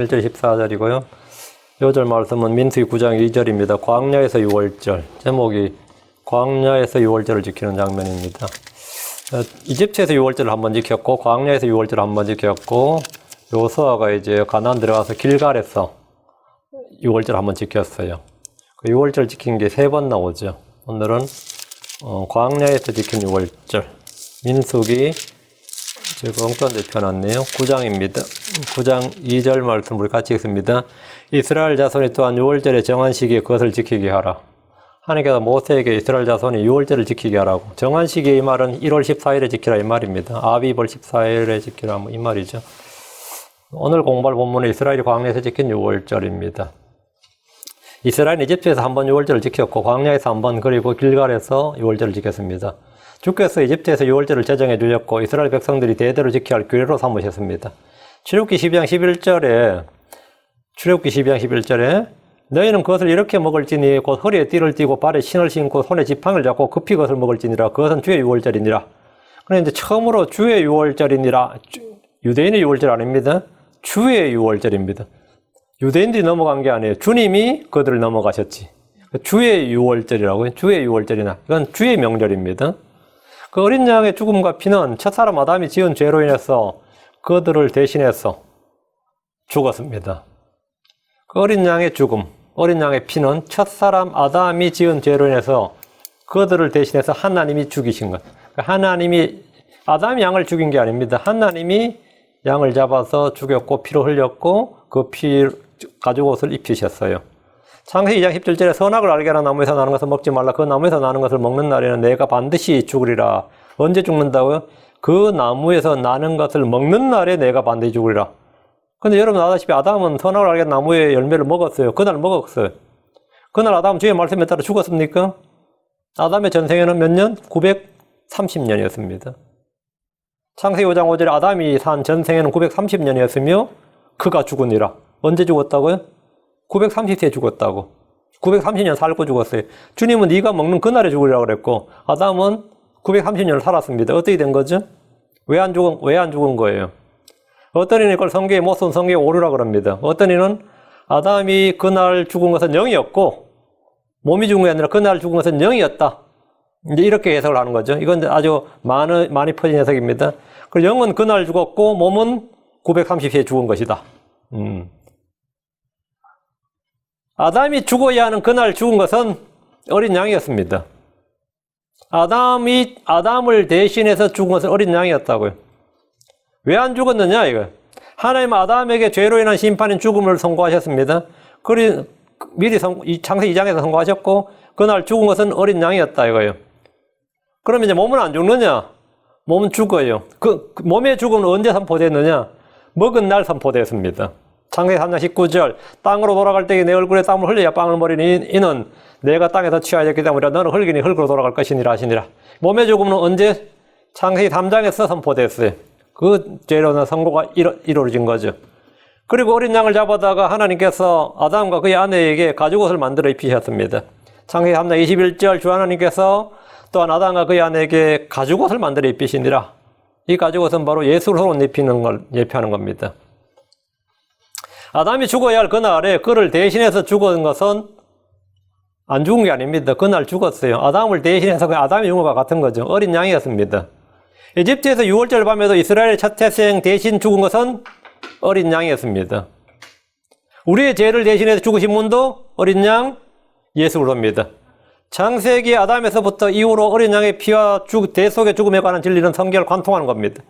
1절 14절이고요. 요절 말씀은 민수기 9장 2절입니다. 광야에서 6월절. 제목이 광야에서 6월절을 지키는 장면입니다. 이집트에서 6월절을 한번 지켰고, 광야에서 6월절을 한번 지켰고, 요수아가 이제 가나안 들어가서 길갈에서 6월절 한번 지켰어요. 그 6월절 지킨 게 3번 나오죠. 오늘은 광야에서 지킨 6월절. 민수기 제가 엉뚱한데 펴놨네요. 9장입니다. 9장 2절 말씀 우리 같이 읽습니다. 이스라엘 자손이 또한 6월절에 정한 시기에 그것을 지키게 하라. 하나님께서 모세에게 이스라엘 자손이 6월절을 지키게 하라고. 정한 시기에 이 말은 1월 14일에 지키라 이 말입니다. 아비벌 14일에 지키라 이 말이죠. 오늘 공부할 본문은 이스라엘이 광야에서 지킨 6월절입니다. 이스라엘은 이집트에서 한번 6월절을 지켰고 광야에서 한번 그리고 길갈에서 6월절을 지켰습니다. 주께서 이집트에서 6월절을 제정해 주셨고 이스라엘 백성들이 대대로 지켜야 할 규례로 삼으셨습니다. 출애굽기 12장 11절에 너희는 그것을 이렇게 먹을지니 곧 허리에 띠를 띠고 발에 신을 신고 손에 지팡이를 잡고 급히 그것을 먹을지니라. 그것은 주의 6월절이니라. 그런데 이제 처음으로 주의 6월절이니라. 유대인의 6월절 아닙니다. 주의 6월절입니다. 유대인들이 넘어간 게 아니에요. 주님이 그들을 넘어가셨지. 주의 6월절이라고요. 주의 6월절이나. 이건 주의 명절입니다. 그 어린 양의 죽음과 피는 첫사람 아담이 지은 죄로 인해서 그들을 대신해서 죽었습니다. 그 어린 양의 죽음, 어린 양의 피는 첫사람 아담이 지은 죄로 인해서 그들을 대신해서 하나님이 죽이신 것. 하나님이 아담이 양을 죽인 게 아닙니다. 하나님이 양을 잡아서 죽였고 피로 흘렸고 그 피 가죽 옷을 입히셨어요. 창세기 2장 17절에 선악을 알게 하는 나무에서 나는 것을 먹지 말라. 그 나무에서 나는 것을 먹는 날에는 내가 반드시 죽으리라. 언제 죽는다고요? 그 나무에서 나는 것을 먹는 날에 내가 반드시 죽으리라. 근데 여러분 아다시피 아담은 선악을 알게 하는 나무의 열매를 먹었어요. 그날 먹었어요. 그날 아담 주의 말씀에 따라 죽었습니까? 아담의 전생에는 몇 년? 930년이었습니다. 창세기 5장 5절에 아담이 산 전생에는 930년이었으며 그가 죽으니라. 언제 죽었다고요? 930세에 죽었다고. 930년 살고 죽었어요. 주님은 네가 먹는 그날에 죽으리라고 그랬고 아담은 930년을 살았습니다. 어떻게 된 거죠? 왜 안 죽은 거예요? 어떤 이는 이걸 성경에 못 쓴 성경에 오류라 그럽니다. 어떤 이는 아담이 그날 죽은 것은 영이었고 몸이 죽은 게 아니라 그날 죽은 것은 영이었다. 이제 이렇게 해석을 하는 거죠. 이건 아주 많이 퍼진 해석입니다. 그 영은 그날 죽었고 몸은 930세에 죽은 것이다. 아담이 죽어야 하는 그날 죽은 것은 어린 양이었습니다. 아담을 대신해서 죽은 것은 어린 양이었다고요. 왜 안 죽었느냐, 이거. 하나님은 아담에게 죄로 인한 심판인 죽음을 선고하셨습니다. 미리 창세기 2장에서 선고하셨고, 그날 죽은 것은 어린 양이었다, 이거예요. 그러면 이제 몸은 안 죽느냐? 몸은 죽어요. 몸의 죽음은 언제 선포됐느냐? 먹은 날 선포됐습니다. 창세기 3장 19절 땅으로 돌아갈 때에 내 얼굴에 땀을 흘려야 빵을 먹으리니 이는 내가 땅에서 취하였기 때문이라. 너는 흙이니 흙으로 돌아갈 것이니라 하시니라. 몸의 죽음은 언제? 창세기 3장에서 선포됐어요. 그 죄로는 선고가 이루어진 거죠. 그리고 어린 양을 잡아다가 하나님께서 아담과 그의 아내에게 가죽옷을 만들어 입히셨습니다. 창세기 3장 21절 주 하나님께서 또한 아담과 그의 아내에게 가죽옷을 만들어 입히시니라. 이 가죽옷은 바로 예수로 입히는 걸 예표하는 겁니다. 아담이 죽어야 할 그날에 그를 대신해서 죽은 것은 안 죽은 게 아닙니다. 그날 죽었어요. 아담을 대신해서 아담이 죽은 것과 같은 거죠. 어린 양이었습니다. 이집트에서 6월절 밤에도 이스라엘의 첫 태생 대신 죽은 것은 어린 양이었습니다. 우리의 죄를 대신해서 죽으신 분도 어린 양 예수 그리스도입니다. 창세기 아담에서부터 이후로 어린 양의 피와 대속의 죽음에 관한 진리는 성경을 관통하는 겁니다.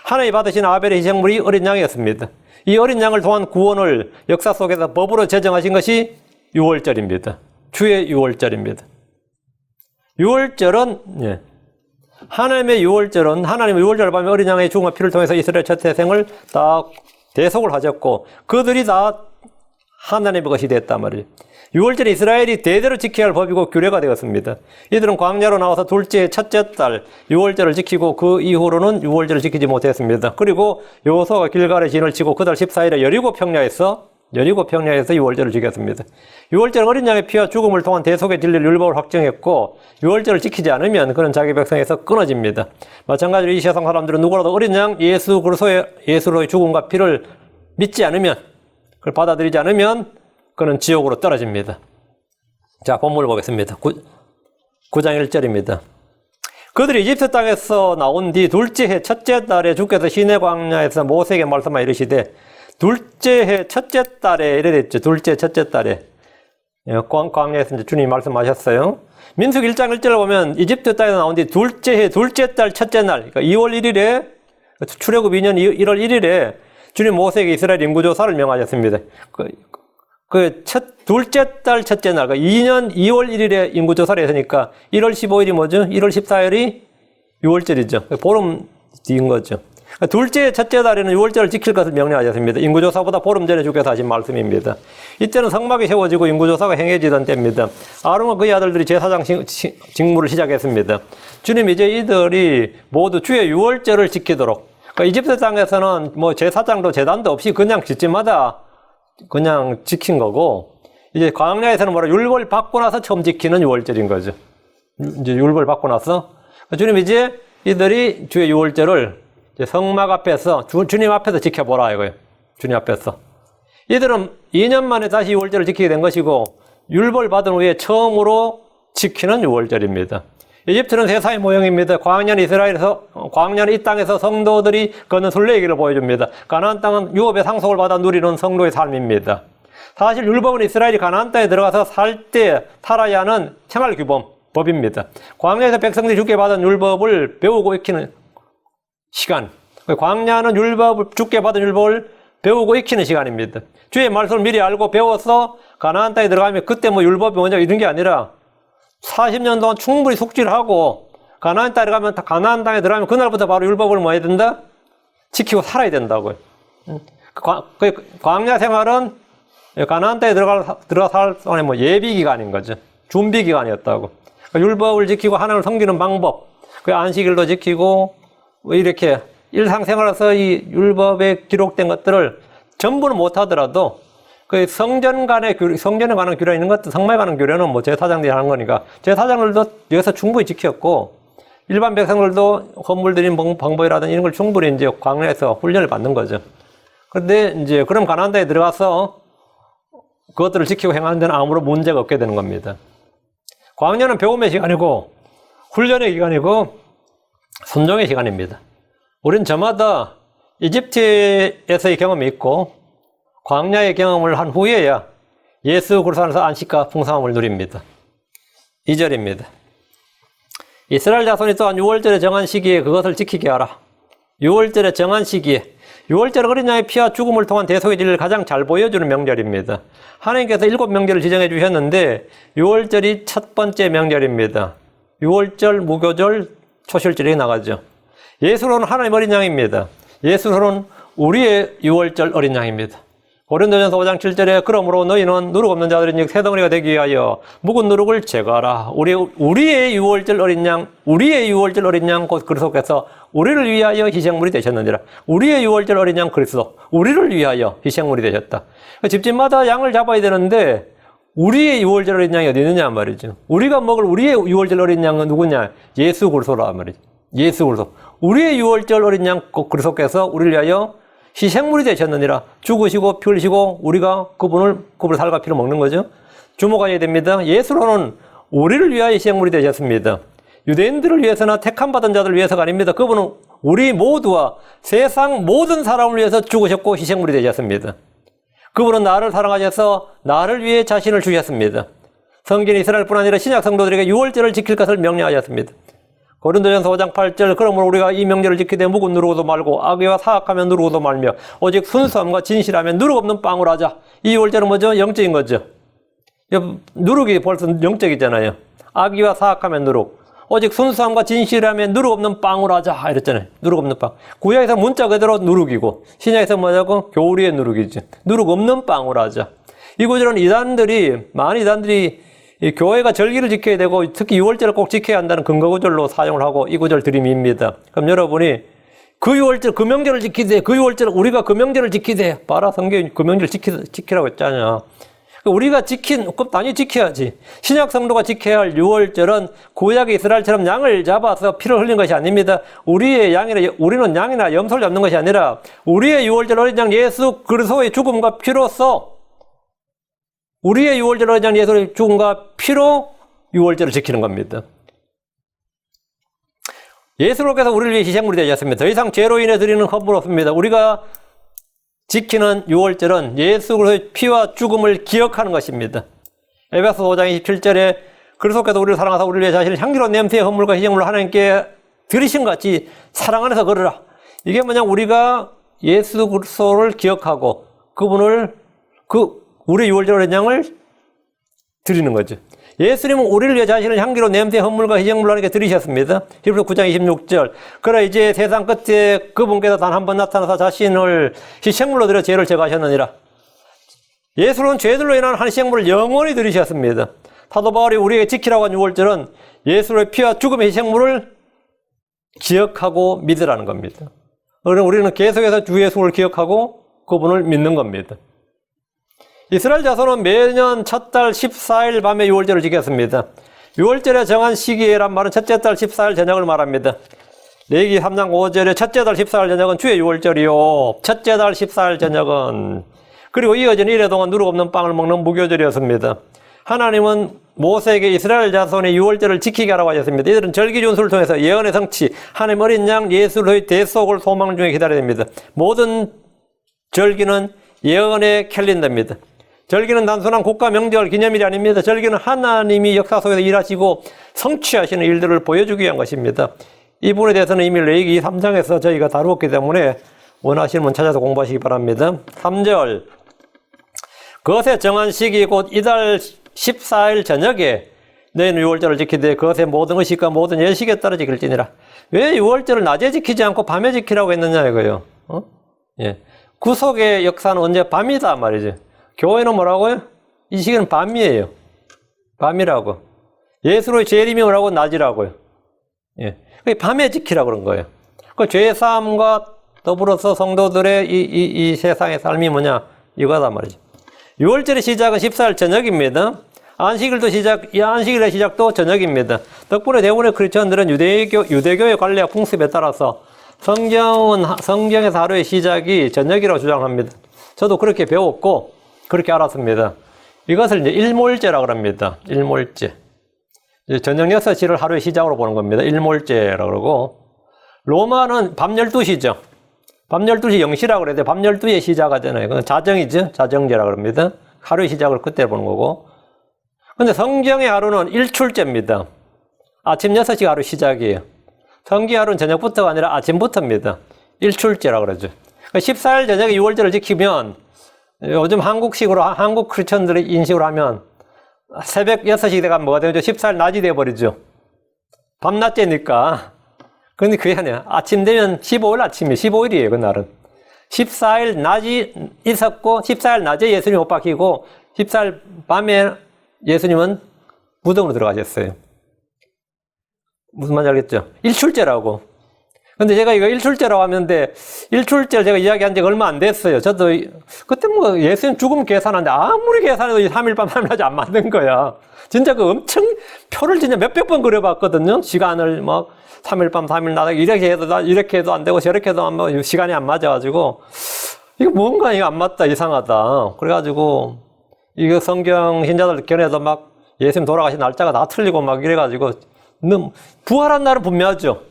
하나님이 받으신 아벨의 희생물이 어린 양이었습니다. 이 어린 양을 통한 구원을 역사 속에서 법으로 제정하신 것이 6월절입니다. 주의 6월절입니다. 6월절은 하나님의 6월절은 하나님의 6월절 밤에 어린 양의 죽음과 피를 통해서 이스라엘 첫 태생을 다 대속을 하셨고 그들이 다 하나님의 것이 됐단 말이에요. 6월절에 이스라엘이 대대로 지켜야 할 법이고 규례가 되었습니다. 이들은 광야로 나와서 첫째 달 6월절을 지키고 그 이후로는 6월절을 지키지 못했습니다. 그리고 여호수아가 길갈에 진을 치고 그달 14일에 여리고 평야에서 6월절을 지켰습니다. 6월절은 어린 양의 피와 죽음을 통한 대속의 진리를 율법을 확정했고 6월절을 지키지 않으면 그는 자기 백성에서 끊어집니다. 마찬가지로 이 세상 사람들은 누구라도 어린 양 예수로의 죽음과 피를 믿지 않으면 그걸 받아들이지 않으면 그는 지옥으로 떨어집니다. 자, 본문을 보겠습니다. 9장 1절입니다. 그들이 이집트 땅에서 나온 뒤 둘째 해 첫째 달에 주께서 시내 광야에서 모세에게 말씀하여 이르시되 둘째 해 첫째 달에 이래 됐죠. 둘째 첫째 달에 광야에서 이제 주님이 말씀하셨어요. 민수기 1장 1절을 보면 이집트 땅에서 나온 뒤 둘째 해 둘째 달 첫째 날, 그러니까 2월 1일에 출애굽 2년 1월 1일에 주님 모세에게 이스라엘 인구조사를 명하셨습니다. 둘째 달 첫째 날, 2년 2월 1일에 인구조사를 했으니까 1월 15일이 뭐죠? 1월 14일이 6월절이죠. 보름 뒤인 거죠. 둘째 첫째 달에는 6월절을 지킬 것을 명령하셨습니다. 인구조사보다 보름 전에 주께서 하신 말씀입니다. 이때는 성막이 세워지고 인구조사가 행해지던 때입니다. 아론과 그의 아들들이 제사장 직무를 시작했습니다. 주님 이제 이들이 모두 주의 6월절을 지키도록, 그러니까 이집트 땅에서는 뭐 제사장도 제단도 없이 그냥 집집마다 그냥 지킨 거고, 이제 광야에서는 뭐라 율법을 받고 나서 처음 지키는 6월절인 거죠. 이제 율법을 받고 나서 주님 이제 이들이 주의 6월절을 성막 앞에서 주님 앞에서 지켜보라 이거예요. 주님 앞에서. 이들은 2년 만에 다시 6월절을 지키게 된 것이고 율법을 받은 후에 처음으로 지키는 6월절입니다. 이집트는 세상의 모형입니다. 광야는 이 땅에서 성도들이 걷는 순례의 길을 보여줍니다. 가나안 땅은 유업의 상속을 받아 누리는 성도의 삶입니다. 사실 율법은 이스라엘이 가나안 땅에 들어가서 살 때 살아야 하는 생활 규범, 법입니다. 광야에서 백성들이 주께 받은 율법을 배우고 익히는 시간. 광야는 주께 받은 율법을 배우고 익히는 시간입니다. 주의 말씀을 미리 알고 배워서 가나안 땅에 들어가면 그때 뭐 율법이 뭐냐 이런 게 아니라 40년 동안 충분히 숙지를 하고 가나안 땅에 들어가면 그날부터 바로 율법을 뭐 해야 된다? 지키고 살아야 된다고요. 광야 생활은 가나안 땅에 들어가 살 동안에 뭐 예비 기간인 거죠. 준비 기간이었다고. 율법을 지키고 하나님을 섬기는 방법, 그 안식일도 지키고 뭐 이렇게 일상생활에서 이 율법에 기록된 것들을 전부는 못하더라도 그 성전에 관한 규례 있는 것도 성막에 관한 규례는 뭐 제사장들이 하는 거니까 제사장들도 여기서 충분히 지켰고 일반 백성들도 헌물 드리는 방법이라든지 이런 걸 충분히 이제 광야에서 훈련을 받는 거죠. 그런데 이제 그럼 가나안 땅에 들어가서 그것들을 지키고 행하는 데는 아무런 문제가 없게 되는 겁니다. 광야는 배움의 시간이고 훈련의 기간이고 순종의 시간입니다. 우린 저마다 이집트에서의 경험이 있고 광야의 경험을 한 후에야 예수 그리스도 안에서 안식과 풍성함을 누립니다. 2절입니다. 이스라엘 자손이 또한 6월절에 정한 시기에 그것을 지키게 하라. 6월절에 정한 시기에 6월절 어린 양의 피와 죽음을 통한 대속의 진리를 가장 잘 보여주는 명절입니다. 하나님께서 7명절을 지정해 주셨는데 6월절이 첫 번째 명절입니다. 6월절, 무교절, 초실절이 나가죠. 예수로는 하나님 어린 양입니다. 예수로는 우리의 6월절 어린 양입니다. 고린도전서 5장 7절에 그러므로 너희는 누룩 없는 자들이니 새 덩어리가 되기 위하여 묵은 누룩을 제거하라. 우리의 6월절 어린 양, 우리의 6월절 어린 양 곧 그리스도께서 우리를 위하여 희생물이 되셨느니라. 우리의 6월절 어린 양 그리스도, 우리를 위하여 희생물이 되셨다. 집집마다 양을 잡아야 되는데 우리의 6월절 어린 양이 어디 있느냐 말이죠. 우리가 먹을 우리의 6월절 어린 양은 누구냐? 예수 그리스도라 말이죠. 예수 그리스도. 우리의 6월절 어린 양 곧 그리스도께서 우리를 위하여 희생물이 되셨느니라. 죽으시고 피 흘리시고 우리가 그분을 살과 피로 먹는 거죠. 주목하셔야 됩니다. 예수로는 우리를 위하여 희생물이 되셨습니다. 유대인들을 위해서나 택함 받은 자들을 위해서가 아닙니다. 그분은 우리 모두와 세상 모든 사람을 위해서 죽으셨고 희생물이 되셨습니다. 그분은 나를 사랑하셔서 나를 위해 자신을 주셨습니다. 성경 이스라엘뿐 아니라 신약 성도들에게 6월절을 지킬 것을 명령하셨습니다. 고린도전서 5장 8절 그러므로 우리가 이 명절을 지키되 묵은 누르고도 말고 악의와 사악하면 누르고도 말며 오직 순수함과 진실하면 누룩 없는 빵을 하자. 이 6월절은 뭐죠? 영적인 거죠. 누룩이 벌써 영적이잖아요. 악의와 사악하면 누룩, 오직 순수함과 진실하면 누룩 없는 빵을 하자 이랬잖아요. 누룩 없는 빵. 구약에서 문자 그대로 누룩이고 신약에서 뭐냐고? 교리의 누룩이지. 누룩 없는 빵을 하자. 이 구절은 많은 이단들이 이 교회가 절기를 지켜야 되고 특히 6월절을 꼭 지켜야 한다는 근거 구절로 사용을 하고 이 구절 드림입니다. 그럼 여러분이 그 6월절 그 명절을 지키되 그 6월절 우리가 그 명절을 지키되 봐라 성경이 그 명절 지키라고 했잖아. 우리가 그럼 당연히 지켜야지. 신약 성도가 지켜야 할 유월절은 구약의 이스라엘처럼 양을 잡아서 피를 흘린 것이 아닙니다. 우리는 양이나 염소를 잡는 것이 아니라 우리의 유월절 어린 양 예수 그리스도의 죽음과 피로써 우리의 유월절 어린 양 예수의 죽음과 피로 유월절을 지키는 겁니다. 예수로께서 우리를 위해 희생물이 되셨습니다. 더 이상 죄로 인해 드리는 헌물 없습니다. 우리가 지키는 유월절은 예수 그리스도의 피와 죽음을 기억하는 것입니다. 에베소 5장 27절에 그리스도께서 우리를 사랑하사 우리를 위해 자신을 향기로운 냄새의 헌물과 희생물로 하나님께 드리신 것 같이 사랑 안에서 걸으라. 이게 뭐냐, 우리가 예수 그리스도를 기억하고 그분을 우리 유월절 양을 드리는 거죠. 예수님은 우리를 위해 자신을 향기로운 냄새의 헌물과 희생물로 하나님께 드리셨습니다. 히브리서 9장 26절. 그러나 이제 세상 끝에 그분께서 단 한 번 나타나서 자신을 희생물로 드려 죄를 제거하셨느니라. 예수는 죄들로 인한 한 희생물을 영원히 드리셨습니다. 사도 바울이 우리에게 지키라고 한 유월절은 예수의 피와 죽음의 희생물을 기억하고 믿으라는 겁니다. 그러나 우리는 계속해서 주 예수를 기억하고 그분을 믿는 겁니다. 이스라엘 자손은 매년 첫 달 14일 밤에 유월절을 지켰습니다. 유월절에 정한 시기란 말은 첫째 달 14일 저녁을 말합니다. 레위기 3장 5절에 첫째 달 14일 저녁은 주의 유월절이요. 첫째 달 14일 저녁은. 그리고 이어진 이래 동안 누룩 없는 빵을 먹는 무교절이었습니다. 하나님은 모세에게 이스라엘 자손의 유월절을 지키게 하라고 하셨습니다. 이들은 절기 준수를 통해서 예언의 성취, 하나님 어린 양 예수의 대속을 소망 중에 기다려야 됩니다. 모든 절기는 예언의 캘린더입니다. 절기는 단순한 국가 명절 기념일이 아닙니다. 절기는 하나님이 역사 속에서 일하시고 성취하시는 일들을 보여주기 위한 것입니다. 이 부분에 대해서는 이미 레위기 3장에서 저희가 다루었기 때문에 원하시는 찾아서 공부하시기 바랍니다. 3절. 그것의 정한 시기 곧 이달 14일 저녁에 너희는 유월절을 지키되 그것의 모든 의식과 모든 예식에 따라 지킬지니라. 왜 유월절을 낮에 지키지 않고 밤에 지키라고 했느냐 이거요. 예. 구속의 역사는 언제? 밤이다 말이죠. 교회는 뭐라고요? 이 시기는 밤이에요. 밤이라고. 예수로의 재림이 뭐라고? 낮이라고요. 예. 밤에 지키라고 그런 거예요. 그 죄사함과 더불어서 성도들의 이 세상의 삶이 뭐냐? 이거다 말이죠. 6월절의 시작은 14일 저녁입니다. 이 안식일의 시작도 저녁입니다. 덕분에 대부분의 크리스천들은 유대교의 관례와 풍습에 따라서 성경에서 하루의 시작이 저녁이라고 주장합니다. 저도 그렇게 배웠고, 그렇게 알았습니다. 이것을 이제 일몰제라고 합니다. 일몰제. 저녁 6시를 하루의 시작으로 보는 겁니다. 일몰제라고 그러고, 로마는 밤 12시죠. 밤 12시 0시라고 그래야 돼. 밤 12시에 시작하잖아요. 그건 자정이죠. 자정제라고 합니다. 하루의 시작을 그때 보는 거고. 근데 성경의 하루는 일출제입니다. 아침 6시가 하루 시작이에요. 성경 하루는 저녁부터가 아니라 아침부터입니다. 일출제라고 그러죠. 14일 저녁에 6월절을 지키면 요즘 한국 크리스천들의 인식으로 하면 새벽 6시 되가 뭐가 되죠? 14일 낮이 되어버리죠. 밤낮제니까. 근데 그게 아니야. 아침 되면 15일 아침이에요. 15일이에요, 그날은. 14일 낮이 있었고, 14일 낮에 예수님 못 박히고, 14일 밤에 예수님은 무덤으로 들어가셨어요. 무슨 말인지 알겠죠? 일출제라고. 근데 제가 이거 일출제라고 하는데, 일출제를 제가 이야기한 지가 얼마 안 됐어요. 저도, 그때 뭐 예수님 죽음 계산하는데 아무리 계산해도 3일 밤, 3일 낮이 안 맞는 거야. 진짜 그 엄청 표를 진짜 몇백 번 그려봤거든요. 시간을 막 3일 밤, 3일 낮, 이렇게 해도 안 되고 저렇게 해도 안 맞고 시간이 안 맞아가지고, 이거 뭔가 이거 안 맞다, 이상하다. 그래가지고, 이거 성경 신자들 견해도 막 예수님 돌아가신 날짜가 다 틀리고 막 이래가지고, 부활한 날은 분명하죠.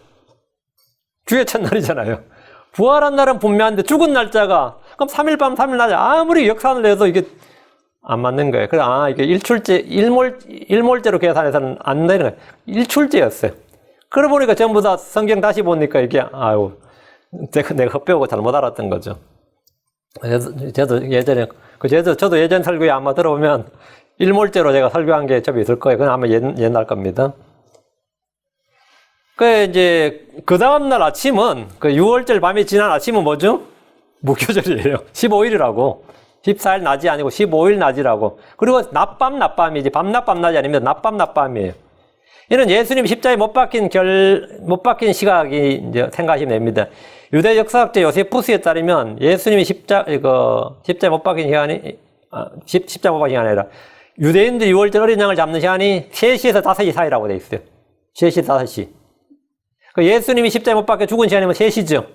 주의 첫날이잖아요. 부활한 날은 분명한데 죽은 날짜가, 그럼 3일 밤, 3일 낮에 아무리 역산을 해도 이게 안 맞는 거예요. 그래서 이게 일몰제로 계산해서는 안 되는 거예요. 일출제였어요. 그러고 보니까 전부 다 성경 다시 보니까 이게, 내가 헛배우고 잘못 알았던 거죠. 저도 예전 설교에 아마 들어보면 일몰제로 제가 설교한 게 좀 있을 거예요. 그건 아마 옛날 겁니다. 그 다음날 아침은, 6월절 밤이 지난 아침은 뭐죠? 무교절이에요. 15일이라고. 14일 낮이 아니고 15일 낮이라고. 그리고 낮밤이지. 밤낮이 아닙니다. 낮밤이에요. 이는 예수님이 십자가에 못 박힌 시각이 이제 생각하시면 됩니다. 유대 역사학자 요세푸스에 따르면 예수님이 십자가에 못 박힌 시간이 십자가 못 박은 시간이 아니라 유대인들이 6월절 어린 양을 잡는 시간이 3시에서 5시 사이라고 돼 있어요. 3시에서 5시. 예수님이 십자가에 못 박혀 죽은 시간이면 3시죠.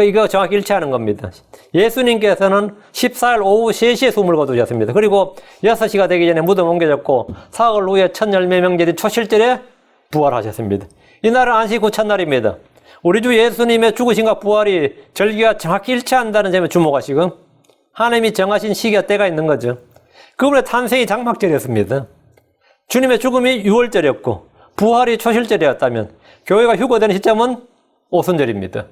이거 정확히 일치하는 겁니다. 예수님께서는 14일 오후 3시에 숨을 거두셨습니다. 그리고 6시가 되기 전에 무덤 옮겨졌고 사흘 후에 첫 열매 명절인 초실절에 부활하셨습니다. 이날은 안식 후 첫날입니다. 우리 주 예수님의 죽으심과 부활이 절기가 정확히 일치한다는 점에 주목하시고 하나님이 정하신 시기와 때가 있는 거죠. 그분의 탄생이 장막절이었습니다. 주님의 죽음이 6월절이었고 부활이 초실절이었다면 교회가 휴거되는 시점은 오순절입니다.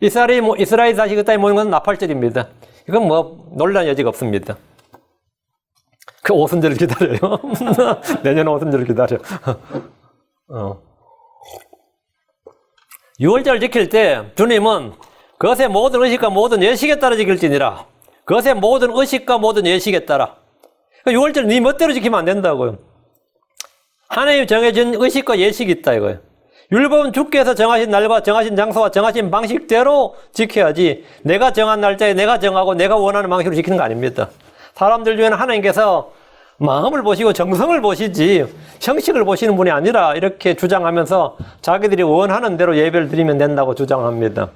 이스라엘 다시 그 땅에 모이는 건 나팔절입니다. 이건 뭐 논란 여지가 없습니다. 그 오순절을 기다려요. 내년 오순절을 기다려. 6월절을 지킬 때 주님은 그것의 모든 의식과 모든 예식에 따라 지킬지니라. 그것의 모든 의식과 모든 예식에 따라. 6월절 네 멋대로 지키면 안 된다고요. 하나님이 정해진 의식과 예식이 있다 이거예요. 율법은 주께서 정하신 날과 정하신 장소와 정하신 방식대로 지켜야지 내가 정한 날짜에 내가 정하고 내가 원하는 방식으로 지키는 거 아닙니다. 사람들 중에는 하나님께서 마음을 보시고 정성을 보시지 형식을 보시는 분이 아니라 이렇게 주장하면서 자기들이 원하는 대로 예배를 드리면 된다고 주장합니다.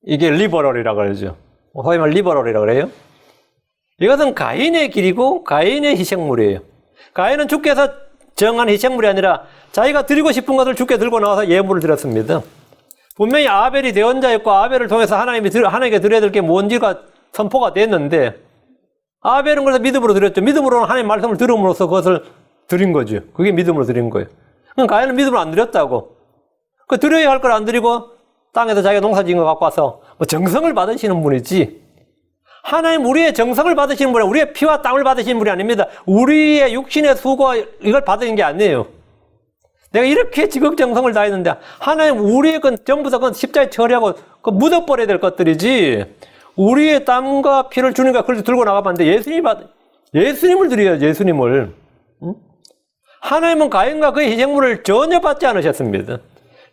이게 리버럴이라고 그러죠. 소위 말 리버럴이라고 그래요. 이것은 가인의 길이고 가인의 희생물이에요. 가인은 주께서 정한 희생물이 아니라 자기가 드리고 싶은 것을 주께 들고 나와서 예물을 드렸습니다. 분명히 아벨이 대언자였고 아벨을 통해서 하나님께 드려야 될 게 뭔지가 선포가 됐는데 아벨은 그래서 믿음으로 드렸죠. 믿음으로는 하나님 말씀을 들음으로써 그것을 드린 거죠. 그게 믿음으로 드린 거예요. 그럼 가인은 믿음으로 안 드렸다고. 그 드려야 할 걸 안 드리고 땅에서 자기가 농사 지은 거 갖고 와서 뭐 정성을 받으시는 분이지. 하나님 우리의 정성을 받으시는 분이 우리의 피와 땀을 받으시는 분이 아닙니다. 우리의 육신의 수고와 이걸 받은 게 아니에요. 내가 이렇게 지극정성을 다했는데 하나님 우리의 건 전부 다 십자가에 처리하고 묻어버려야 될 것들이지 우리의 땀과 피를 주님과 그렇게 들고 나가면 안 돼. 예수님을 드려야지. 예수님을. 응? 하나님은 가인과 그의 희생물을 전혀 받지 않으셨습니다.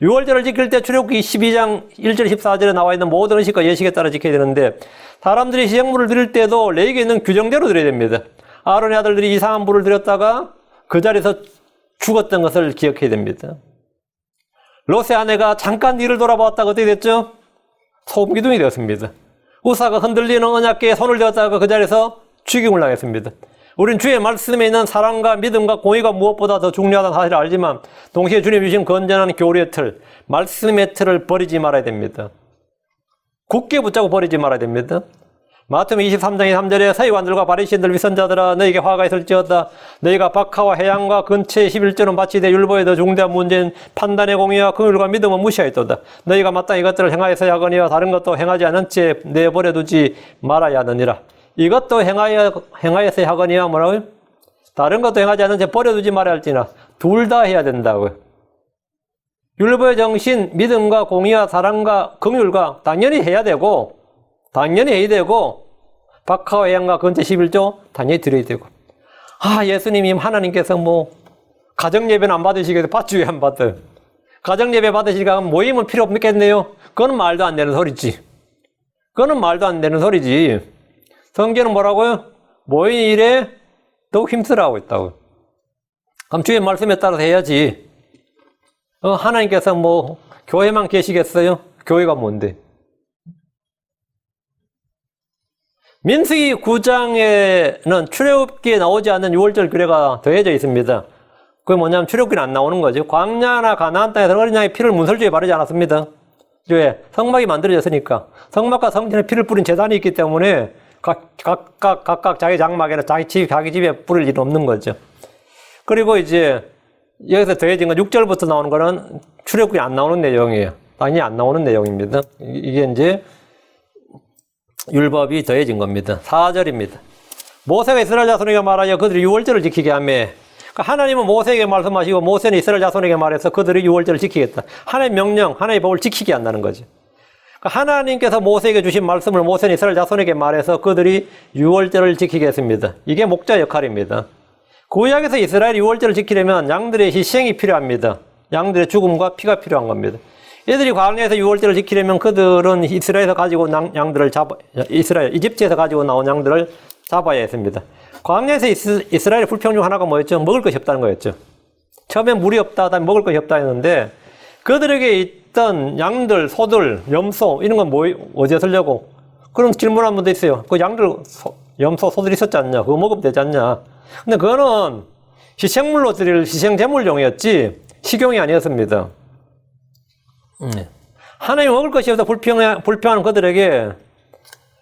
6월절을 지킬 때 출애굽기 12장 1절 14절에 나와 있는 모든 의식과 예식에 따라 지켜야 되는데 사람들이 희생물을 드릴 때도 레위기에 있는 규정대로 드려야 됩니다. 아론의 아들들이 이상한 불을 드렸다가 그 자리에서 죽었던 것을 기억해야 됩니다. 롯의 아내가 잠깐 뒤를 돌아보았다가 어떻게 됐죠? 소금기둥이 되었습니다. 우사가 흔들리는 언약궤에 손을 대었다가 그 자리에서 죽임을 당했습니다. 우린 주의 말씀에 있는 사랑과 믿음과 공의가 무엇보다 더 중요하다는 사실을 알지만 동시에 주님 주신 건전한 교리의 틀, 말씀의 틀을 버리지 말아야 됩니다. 굳게 붙잡고 버리지 말아야 됩니다. 마태복음 23장 3절에 서기관들과 바리새인들 위선자들아 너희에게 화가 있을지어다. 너희가 박하와 해양과 근처의 11조는 바치되 율법에 더 중대한 문제인 판단의 공의와 긍휼과 믿음은 무시하였도다. 너희가 마땅히 이것들을 행하여서야 하거니와 다른 것도 행하지 않은 채 내버려 두지 말아야 하느니라. 이것도 행하여서야 하거니와 뭐라고요? 다른 것도 행하지 않은 채 버려두지 말아야 할지나 둘 다 해야 된다고요. 율법의 정신, 믿음과 공의와 사랑과 긍휼과 당연히 해야 되고 박하와 해양과 근처 11조 당연히 드려야 되고. 예수님이 하나님께서 가정예배는 안 받으시겠어요? 받지 왜 안 받아요? 가정예배 받으시니까 모임은 필요 없겠네요? 그건 말도 안 되는 소리지. 성경은 뭐라고요? 모임 일에 더욱 힘쓰라고 있다고. 그럼 주의 말씀에 따라서 해야지. 하나님께서 교회만 계시겠어요? 교회가 뭔데? 민수기 9장에는 출애굽기에 나오지 않는 6월절 규례가 더해져 있습니다. 그게 뭐냐면 출애굽기는 안 나오는 거죠. 광야나 가나안 땅에서 어린 양의 피를 문설주에 바르지 않았습니다. 왜? 성막이 만들어졌으니까. 성막과 성전에 피를 뿌린 제단이 있기 때문에 각각 자기 장막에나 자기 집에 뿌릴 일은 없는 거죠. 그리고 이제 여기서 더해진 건 6절부터 나오는 거는 출애굽기에 안 나오는 내용이에요. 당연히 안 나오는 내용입니다. 이게 이제 율법이 더해진 겁니다. 4절입니다. 모세가 이스라엘 자손에게 말하여 그들이 6월절을 지키게 하며, 그러니까 하나님은 모세에게 말씀하시고 모세는 이스라엘 자손에게 말해서 그들이 6월절을 지키겠다. 하나님의 명령, 하나님의 법을 지키게 한다는 거죠. 그러니까 하나님께서 모세에게 주신 말씀을 모세는 이스라엘 자손에게 말해서 그들이 6월절을 지키게 했습니다. 이게 목자 역할입니다. 구약에서 이스라엘이 6월절을 지키려면 양들의 희생이 필요합니다. 양들의 죽음과 피가 필요한 겁니다. 얘들이 광야에서 6월절을 지키려면 그들은 이집트에서 가지고 나온 양들을 잡아야 했습니다. 광야에서 이스라엘의 불평 중 하나가 뭐였죠? 먹을 것이 없다는 거였죠. 처음엔 물이 없다, 다음에 먹을 것이 없다 했는데 그들에게 있던 양들, 소들, 염소 이런 건 어디에 쓰려고? 그럼 질문한 분도 있어요. 그 양들, 염소, 소들 있었지 않냐? 그거 먹으면 되지 않냐? 근데 그거는 희생물로 드릴 희생제물용이었지 식용이 아니었습니다. 하나님 먹을 것이 없어 불평하는 그들에게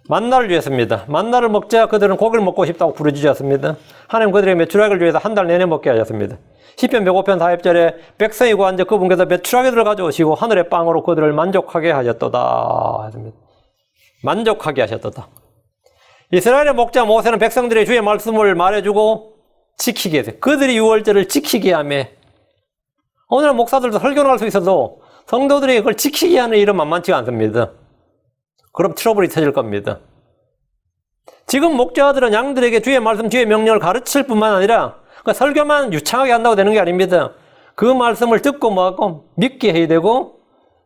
만나를 주었습니다. 만나를 먹자 그들은 고기를 먹고 싶다고 부르짖었습니다. 하나님 그들에게 메추라기를 주어서 한 달 내내 먹게 하셨습니다. 시편 105편 4절에 백성이 구한즉 그분께서 메추라기들을 가져오시고 하늘의 빵으로 그들을 만족하게 하셨도다 했습니다. 만족하게 하셨도다. 이스라엘의 목자 모세는 백성들의 주의 말씀을 말해주고 지키게 했어요. 그들이 유월절을 지키게 하며 오늘 목사들도 설교를 할 수 있어도 성도들이 그걸 지키게 하는 일은 만만치가 않습니다. 그럼 트러블이 터질 겁니다. 지금 목자들은 양들에게 주의 말씀, 주의 명령을 가르칠 뿐만 아니라 그러니까 설교만 유창하게 한다고 되는 게 아닙니다. 그 말씀을 듣고 뭐하고 믿게 해야 되고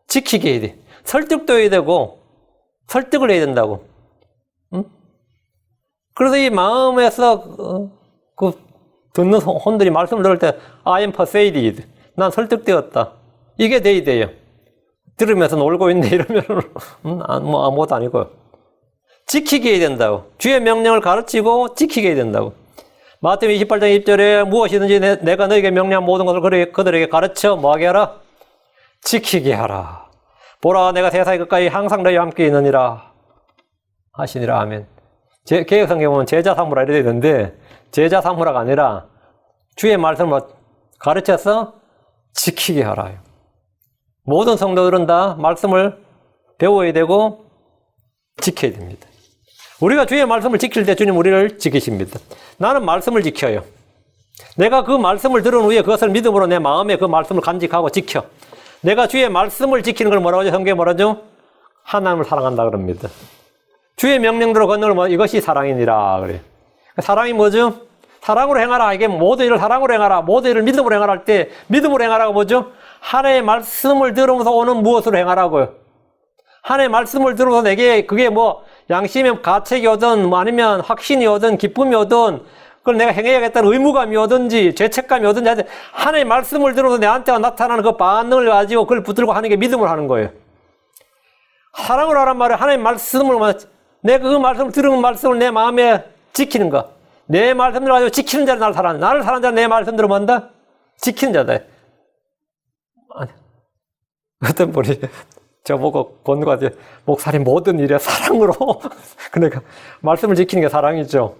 지키게 해야 돼. 설득도 해야 되고 설득을 해야 된다고. 응? 그래서 이 마음에서 그 듣는 혼들이 말씀을 들을 때 I am persuaded. 난 설득되었다. 이게 돼야 돼요. 들으면서 놀고 있네 이러면 뭐 아무것도 아니고요. 지키게 해야 된다고. 주의 명령을 가르치고 지키게 해야 된다고. 마태복음 28장 20절에 무엇이든지 내가 너에게 명령한 모든 것을 그들에게 가르쳐 뭐하게 하라? 지키게 하라. 보라 내가 세상에 끝까지 항상 너희와 함께 있느니라 하시니라. 아멘. 개역성경에 보면 제자 삼으라 이렇게 되는데 제자 삼으라가 아니라 주의 말씀을 가르쳐서 지키게 하라. 모든 성도들은 다 말씀을 배워야 되고 지켜야 됩니다. 우리가 주의 말씀을 지킬 때 주님 우리를 지키십니다. 나는 말씀을 지켜요. 내가 그 말씀을 들은 후에 그것을 믿음으로 내 마음에 그 말씀을 간직하고 지켜. 내가 주의 말씀을 지키는 걸 뭐라고 하죠? 성경에 뭐라죠? 하나님을 사랑한다 그럽니다. 주의 명령대로 걷는 걸 이것이 사랑이니라 그래요. 사랑이 뭐죠? 사랑으로 행하라. 이게 모든 일을 사랑으로 행하라. 모든 일을 믿음으로 행하라 할 때 믿음으로 행하라가 뭐죠? 하나님의 말씀을 들으면서 오는 무엇으로 행하라고요? 하나님의 말씀을 들으면서 내게 그게 뭐 양심의 가책이 오든 뭐 아니면 확신이 오든 기쁨이 오든 그걸 내가 행해야겠다는 의무감이 오든지 죄책감이 오든지 하나님의 말씀을 들으면서 내한테 나타나는 그 반응을 가지고 그걸 붙들고 하는 게 믿음으로 하는 거예요. 사랑으로 하란 말은 하나님의 말씀을 내가 그 말씀을 들은 말씀을 내 마음에 지키는 거. 내 말씀을 가지고 지키는 자를 나를 사랑한다. 나를 사랑하는 자는 내 말씀대로 뭔다? 지키는 자다. 아니, 어떤 분이 저보고 권고하지 목사님 모든 일에 사랑으로 그러니까 말씀을 지키는 게 사랑이죠.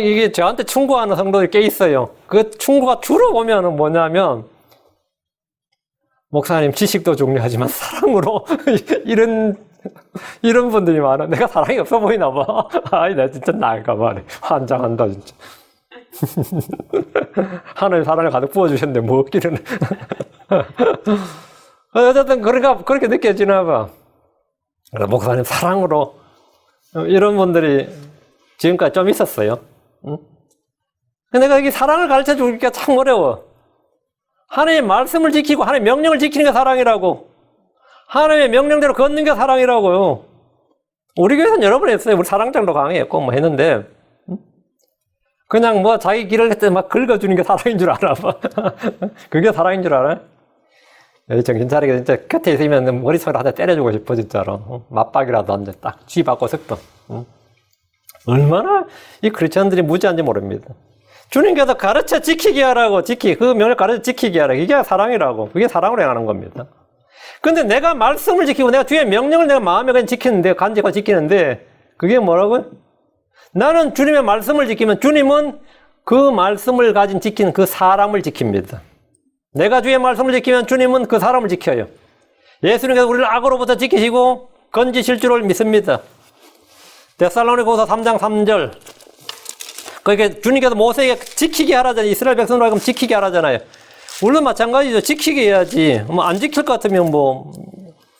이게 저한테 충고하는 성도들이 꽤 있어요. 그 충고가 주로 보면은 뭐냐면 목사님 지식도 중요하지만 사랑으로 이런 분들이 많아. 내가 사랑이 없어 보이나 봐. 아이 나 진짜 나을까 봐. 환장한다 진짜. 하나님 사랑을 가득 부어주셨는데 뭐 없기는. 어쨌든 그렇게 느껴지나 봐. 목사님 사랑으로 이런 분들이 지금까지 좀 있었어요. 응? 근데 내가 이 사랑을 가르쳐 주기가 참 어려워. 하나님의 말씀을 지키고 하나님의 명령을 지키는 게 사랑이라고. 하나님의 명령대로 걷는 게 사랑이라고요. 우리 교회에서는 여러 번 했어요. 우리 사랑장도 강의했고 뭐 했는데 그냥 뭐 자기 길을 할 때 막 긁어주는 게 사랑인 줄 알아. 그게 사랑인 줄 알아? 정신 차리게 진짜 곁에 있으면 머리속으로 하나 때려주고 싶어 진짜로. 맞박이라도 앉아 딱 쥐받고 섞던. 얼마나 이 크리스천들이 무지한지 모릅니다. 주님께서 가르쳐 지키게 하라고 그 명령을 가르쳐 지키게 하라. 이게 사랑이라고. 그게 사랑으로 행하는 겁니다. 근데 내가 말씀을 지키고 내가 주의 명령을 내가 마음에 그냥 지키는데 간직하고 지키는데 그게 뭐라고요? 나는 주님의 말씀을 지키면 주님은 그 말씀을 가진 지키는 그 사람을 지킵니다. 내가 주의 말씀을 지키면 주님은 그 사람을 지켜요. 예수님께서 우리를 악으로부터 지키시고 건지실 줄을 믿습니다. 데살로니가후서 3장 3절. 그러니까 주님께서 모세에게 지키게 하라잖아요. 이스라엘 백성으로 하여금 지키게 하라잖아요. 물론 마찬가지죠. 지키게 해야지. 뭐 안 지킬 것 같으면 뭐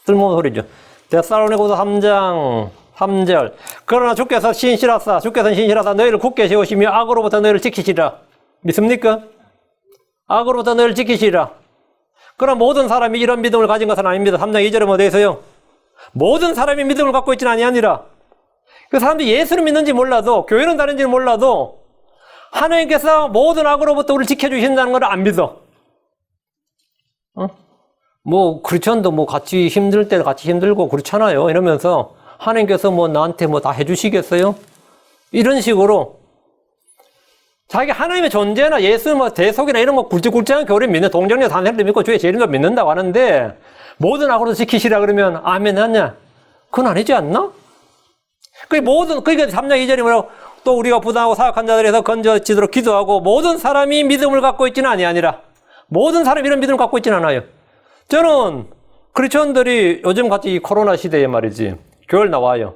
쓸모없는 소리죠. 데살로니가후서 3장 3절. 그러나 주께서 신실하사 너희를 굳게 세우시며 악으로부터 너희를 지키시라. 믿습니까? 악으로부터 너희를 지키시라. 그럼 모든 사람이 이런 믿음을 가진 것은 아닙니다. 3장 2절에 뭐 되어 있어요? 모든 사람이 믿음을 갖고 있지는 아니하니라. 그 사람들이 예수를 믿는지 몰라도, 교회는 다른지 몰라도, 하나님께서 모든 악으로부터 우리를 지켜주신다는 걸 안 믿어. 뭐, 크리스천도 뭐 같이 힘들 때 같이 힘들고 그렇잖아요. 이러면서 하나님께서 뭐 나한테 뭐 다 해주시겠어요? 이런 식으로 자기 하나님의 존재나 예수 뭐 대속이나 이런 거 굵직굵직한 교리를 믿는 동정녀 단생도 믿고 주의 재림도 믿는다고 하는데 모든 악으로 지키시라 그러면 아멘 하냐? 그건 아니지 않나? 그러니까 3장 2절이 뭐라고 또 우리가 부당하고 사악한 자들에서 건져지도록 기도하고 모든 사람이 믿음을 갖고 있지는 아니라 모든 사람이 이런 믿음을 갖고 있지는 않아요. 저는 크리스천들이 요즘 같이 이 코로나 시대에 말이지 교회를 나와요.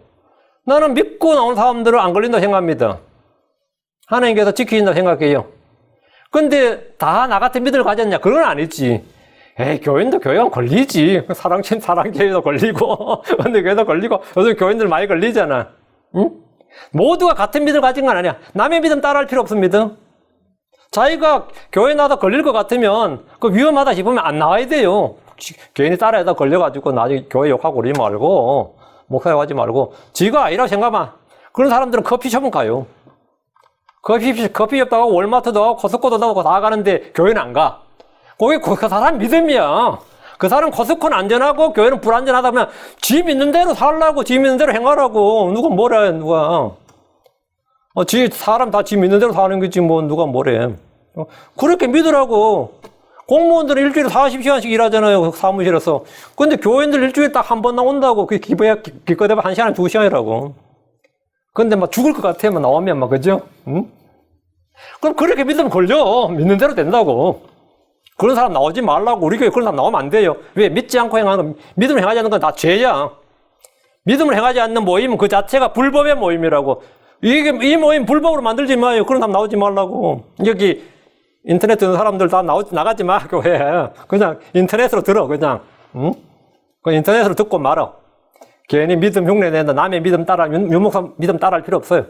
나는 믿고 나온 사람들은 안 걸린다고 생각합니다. 하나님께서 지키신다고 생각해요. 근데 다 나 같은 믿음을 가졌냐? 그건 아니지. 교인도 교회가 걸리지. 사랑교회도 걸리고, 근데 교회도 걸리고, 요즘 교인들 많이 걸리잖아. 응? 모두가 같은 믿음을 가진 건 아니야. 남의 믿음 따라할 필요 없습니다. 자기가 교회 나와서 걸릴 것 같으면, 그 위험하다 싶으면 안 나와야 돼요. 괜히 따라하다 걸려가지고 나중에 교회 욕하고 그러지 말고, 목사님 하지 말고, 지가 아니라고 생각하면, 그런 사람들은 커피숍은 가요. 커피숍도 가고, 월마트도 가고, 코스코도 가고 다 가는데, 교회는 안 가. 그 사람 믿음이야. 그 사람 코스코는 안전하고, 교회는 불안전하다 보면, 지 믿는 대로 살라고, 지 믿는 대로 행하라고. 누가 뭐래, 누가. 사람 다 지 믿는 대로 사는 거지, 뭐, 누가 뭐래. 그렇게 믿으라고. 공무원들은 일주일에 40시간씩 일하잖아요, 사무실에서. 근데 교인들 일주일에 딱 한 번 나온다고. 그게 기껏해봐 1시간, 2시간이라고. 근데 막 죽을 것 같으면 나오면 막, 그죠? 응? 그럼 그렇게 믿으면 걸려. 믿는 대로 된다고. 그런 사람 나오지 말라고. 우리 교회 그런 사람 나오면 안 돼요. 왜? 믿지 않고 행하는 거, 믿음을 행하지 않는 건 다 죄야. 믿음을 행하지 않는 모임은 그 자체가 불법의 모임이라고. 이 모임 불법으로 만들지 마요. 그런 사람 나오지 말라고. 여기 인터넷 듣는 사람들 다 나가지 마, 교회. 그냥 인터넷으로 들어, 그냥. 응? 그 인터넷으로 듣고 말어. 괜히 믿음 흉내 낸다. 남의 믿음 따라, 유목사 믿음 따라할 필요 없어요.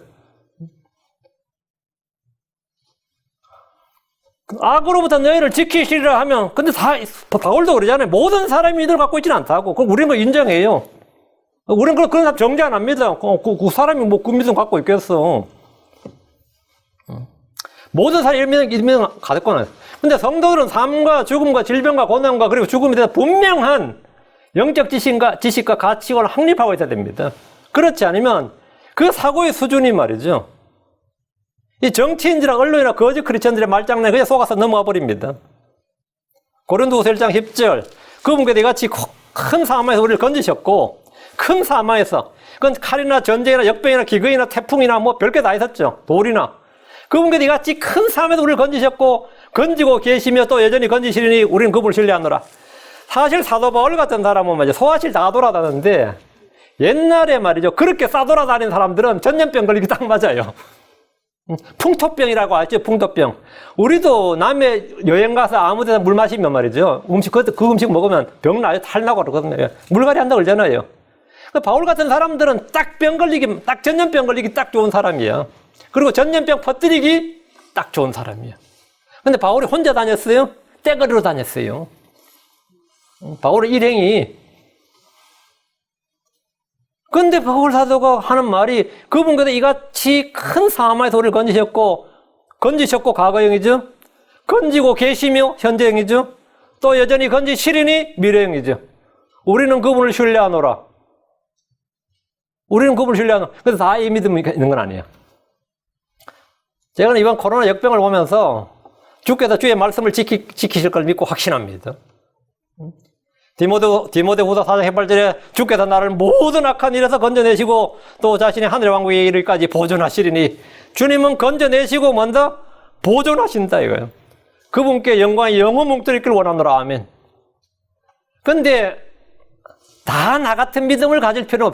악으로부터 너희를 지키시리라 하면, 근데 바울도 그러잖아요. 모든 사람이 믿음을 갖고 있지는 않다고. 그럼 우리는 그걸 인정해요. 우리는 그런 사람 정죄 안 합니다. 그 사람이 뭐 그 믿음 갖고 있겠어. 모든 사람이 믿음 가졌고 나요. 근데 성도들은 삶과 죽음과 질병과 고난과 그리고 죽음에 대해서 분명한 영적 지식과 가치관을 확립하고 있어야 됩니다. 그렇지 않으면 그 사고의 수준이 말이죠. 이 정치인들이나 언론이나 거짓 크리스천들의 말장난에 그냥 속아서 넘어가 버립니다. 고린도후서 1장 10절 그분께서 이같이 큰 사망에서 우리를 건지셨고 큰 사망에서 그건 칼이나 전쟁이나 역병이나 기근이나 태풍이나 뭐 별게 다 있었죠. 돌이나 그분께서 이같이 큰 사망에서 우리를 건지셨고 건지고 계시며 또 여전히 건지시리니 우리는 그분을 신뢰하노라. 사실 사도 바울 같은 사람은 말이죠. 소화실 다 돌아다녔는데 옛날에 말이죠. 그렇게 싸돌아다니는 사람들은 전염병 걸리기 딱 맞아요. 풍토병이라고 하죠. 풍토병. 우리도 남해 여행 가서 아무 데나 물 마시면 말이죠. 그 음식 먹으면 병 나요. 탈 나고 그러거든요. 물갈이 한다고 그러잖아요. 바울 같은 사람들은 딱 전염병 걸리기 딱 좋은 사람이야. 그리고 전염병 퍼뜨리기 딱 좋은 사람이야. 근데 바울이 혼자 다녔어요? 떼거리로 다녔어요. 바울의 일행이. 근데 바울 사도가 하는 말이 그분께서 이같이 큰 사망의 소리를 건지셨고 과거형이죠. 건지고 계시며 현재형이죠. 또 여전히 건지시리니 미래형이죠. 우리는 그분을 신뢰하노라. 그래서 다 이 믿음이 있는 건 아니에요. 제가 이번 코로나 역병을 보면서 주께서 주의 말씀을 지키실 걸 믿고 확신합니다. 디모데후서 4장 18절에 주께서 나를 모든 악한 일에서 건져내시고 또 자신의 하늘의 왕국에 이르기까지 보존하시리니 주님은 건져내시고 먼저 보존하신다 이거예요. 그분께 영광이 영원 뭉뜨릴 길 원하노라. 아멘. 근데 다 나 같은 믿음을 가질 필요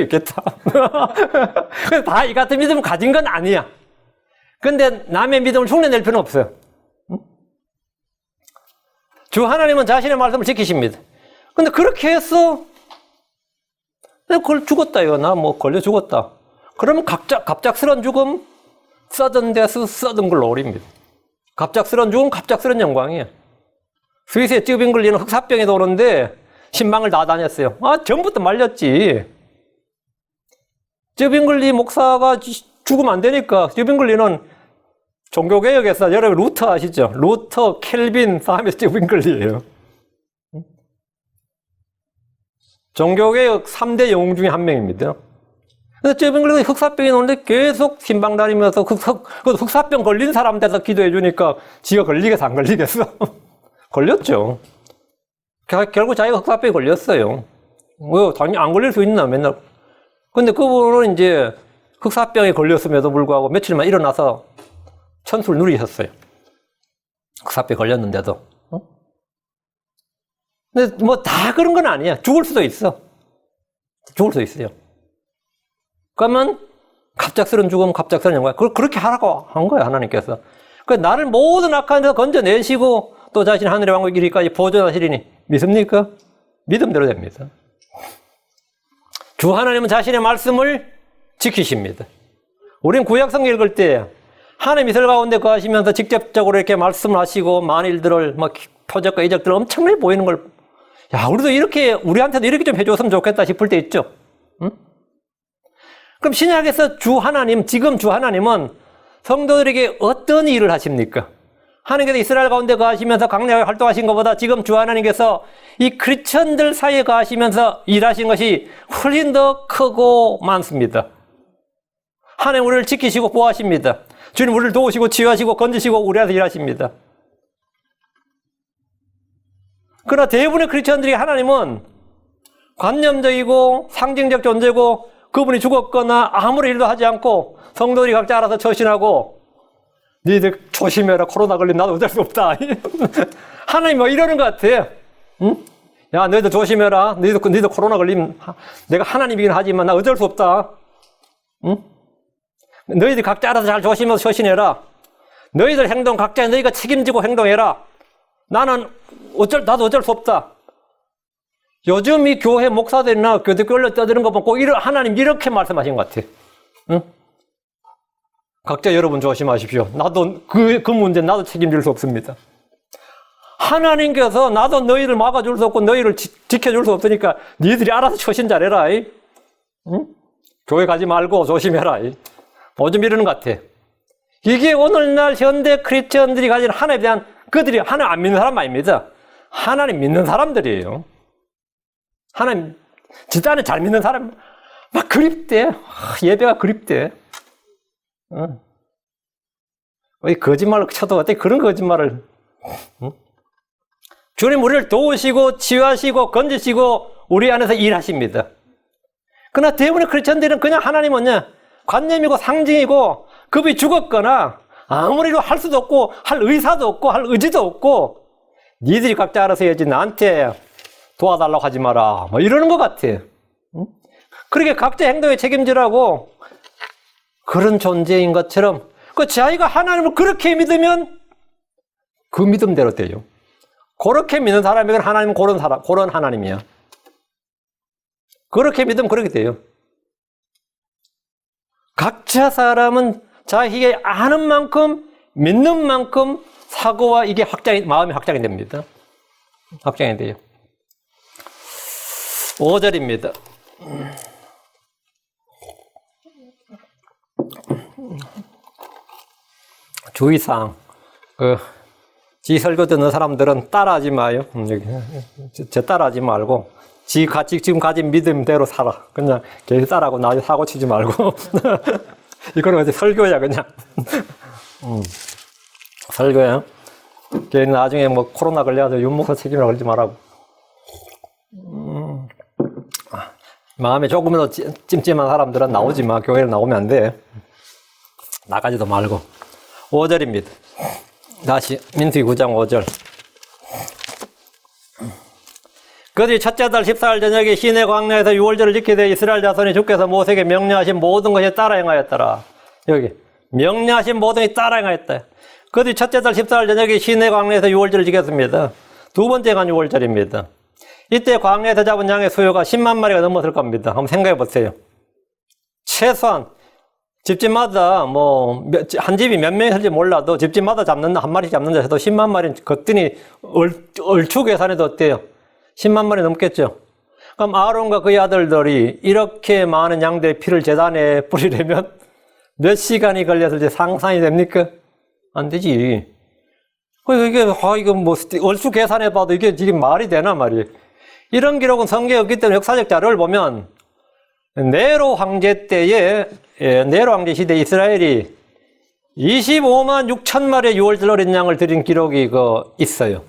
있겠다. 다 이 같은 믿음을 가진 건 아니야. 근데 남의 믿음을 흉내낼 필요는 없어요. 주 하나님은 자신의 말씀을 지키십니다. 근데 그렇게 했어. 그걸 죽었다 이거. 나 뭐 걸려 죽었다. 그러면 갑작스러운 죽음, 서든 데스, 서든 글로리입니다. 갑작스러운 죽음, 갑작스러운 영광이에요. 스위스에 찌빙 걸리는 흑사병이 도는데 신방을 다 다녔어요. 전부터 말렸지. 쯔빙글리 목사가 죽으면 안 되니까 쯔빙글리는 종교개혁에서 여러분 루터 아시죠? 루터, 켈빈, 다음에 쯔빙글리예요. 종교개혁 3대 영웅 중에 한 명입니다. 그래서 쯔빙글리가 흑사병이 오는데 계속 신방 다니면서 흑사병 걸린 사람 돼서 기도해 주니까 지가 걸리겠어 안 걸리겠어? 걸렸죠. 결국 자기가 흑사병에 걸렸어요. 왜 당연히 안 걸릴 수 있나 맨날. 근데 그분은 이제 흑사병에 걸렸음에도 불구하고 며칠만 일어나서 천수를 누리셨어요. 흑사병에 걸렸는데도. 근데 뭐 다 그런 건 아니야. 죽을 수도 있어. 죽을 수 있어요. 그러면 갑작스러운 죽음, 갑작스러운 영광. 그렇게 하라고 한 거야, 하나님께서. 그러니까 나를 모든 악한 데서 건져내시고 또 자신 하늘의 왕국 이르기까지 보존하시리니 믿습니까? 믿음대로 됩니다. 주 하나님은 자신의 말씀을 지키십니다. 우린 구약성경 읽을 때 하나님 이슬 가운데 거하시면서 직접적으로 이렇게 말씀을 하시고 만일들을 막 표적과 이적들을 엄청나게 보이는 걸, 야, 우리도 이렇게, 우리한테도 이렇게 좀 해줬으면 좋겠다 싶을 때 있죠. 응? 그럼 신약에서 주 하나님, 지금 주 하나님은 성도들에게 어떤 일을 하십니까? 하나님께서 이스라엘 가운데 거하시면서 강력하게 활동하신 것보다 지금 주 하나님께서 이 크리스천들 사이에 거하시면서 일하신 것이 훨씬 더 크고 많습니다. 하나님 우리를 지키시고 보호하십니다. 주님 우리를 도우시고 치유하시고 건지시고 우리 안에서 일하십니다. 그러나 대부분의 크리스천들이 하나님은 관념적이고 상징적 존재고 그분이 죽었거나 아무런 일도 하지 않고 성도들이 각자 알아서 처신하고 너희들 조심해라. 코로나 걸린 나도 어쩔 수 없다. 하나님 뭐 이러는 것 같아. 응? 야, 너희들 조심해라. 너희들 코로나 걸리면 내가 하나님이긴 하지만 나 어쩔 수 없다. 응? 너희들 각자 알아서 잘 조심해서 처신해라. 너희들 행동 각자 너희가 책임지고 행동해라. 나도 어쩔 수 없다. 요즘 이 교회 목사들이나 교대교회를 떠드는 거 보고 하나님 이렇게 말씀하신 것 같아. 응? 각자 여러분 조심하십시오. 나도 그 문제 나도 책임질 수 없습니다. 하나님께서 나도 너희를 막아줄 수 없고 너희를 지켜줄 수 없으니까 너희들이 알아서 처신 잘해라. 응? 교회 가지 말고 조심해라. 요즘 이러는 것 같아. 이게 오늘날 현대 크리스천들이 가진 하나님에 대한 그들이 하나님 안 믿는 사람 아닙니다. 하나님 믿는 사람들이에요. 하나님 진짜 잘 믿는 사람 막 그립대. 예배가 그립대. 응. 거짓말을 쳐도 어떻게 그런 거짓말을. 응? 주님 우리를 도우시고 치유하시고 건지시고 우리 안에서 일하십니다. 그러나 대부분의 크리스천들은 그냥 하나님 뭐냐 관념이고 상징이고 그분이 죽었거나 아무리 할 수도 없고 할 의사도 없고 할 의지도 없고 니들이 각자 알아서 해야지 나한테 도와달라고 하지 마라 뭐 이러는 것 같아. 응? 그렇게 각자 행동에 책임지라고 그런 존재인 것처럼 그 자기가 하나님을 그렇게 믿으면 그 믿음대로 돼요. 그렇게 믿는 사람이면 하나님은 그런 하나님이야. 그렇게 믿으면 그렇게 돼요. 각자 사람은 자기가 아는 만큼 믿는 만큼 사고와 이게 마음이 확장이 됩니다. 확장이 돼요. 5절입니다. 주의사항. 지 설교 듣는 사람들은 따라하지 마요. 저 따라하지 말고 지금 가진 믿음대로 살아. 그냥 계속 따라하고 나중에 사고 치지 말고. 이거는 이제 설교야 그냥. 설교야. 걔 나중에 뭐 코로나 걸려서 윤목사 책임이라 그러지 말라고. 마음에 조금이라도 찜찜한 사람들은 나오지 마. 교회를 나오면 안 돼. 나가지도 말고. 5절입니다. 다시 민수기 9장 5절. 그들이 첫째 달 14일 저녁에 시내 광야에서 유월절을 지키되 이스라엘 자손이 주께서 모세에게 명령하신 모든 것에 따라 행하였더라. 여기 명령하신 모든 것에 따라 행하였다. 그들이 첫째 달 14일 저녁에 시내 광야에서 유월절을 지켰습니다. 두 번째가 유월절입니다. 이때 광야에서 잡은 양의 수요가 10만 마리가 넘었을 겁니다. 한번 생각해 보세요. 최소한 집집마다 한 집이 몇 명이 살지 몰라도 집집마다 한 마리 잡는다 해도 10만 마리 걷더니 얼추 계산해도 어때요? 10만 마리 넘겠죠. 그럼 아론과 그의 아들들이 이렇게 많은 양들의 피를 제단에 뿌리려면 몇 시간이 걸렸을지 상상이 됩니까? 안 되지. 이거 뭐 얼추 계산해 봐도 이게 지금 말이 되나 말이에요. 이런 기록은 성경에 없기 때문에 역사적 자료를 보면 네로 황제 때에 네로 황제 시대 이스라엘이 25만 6천 마리의 유월절 어린 양을 드린 기록이 있어요.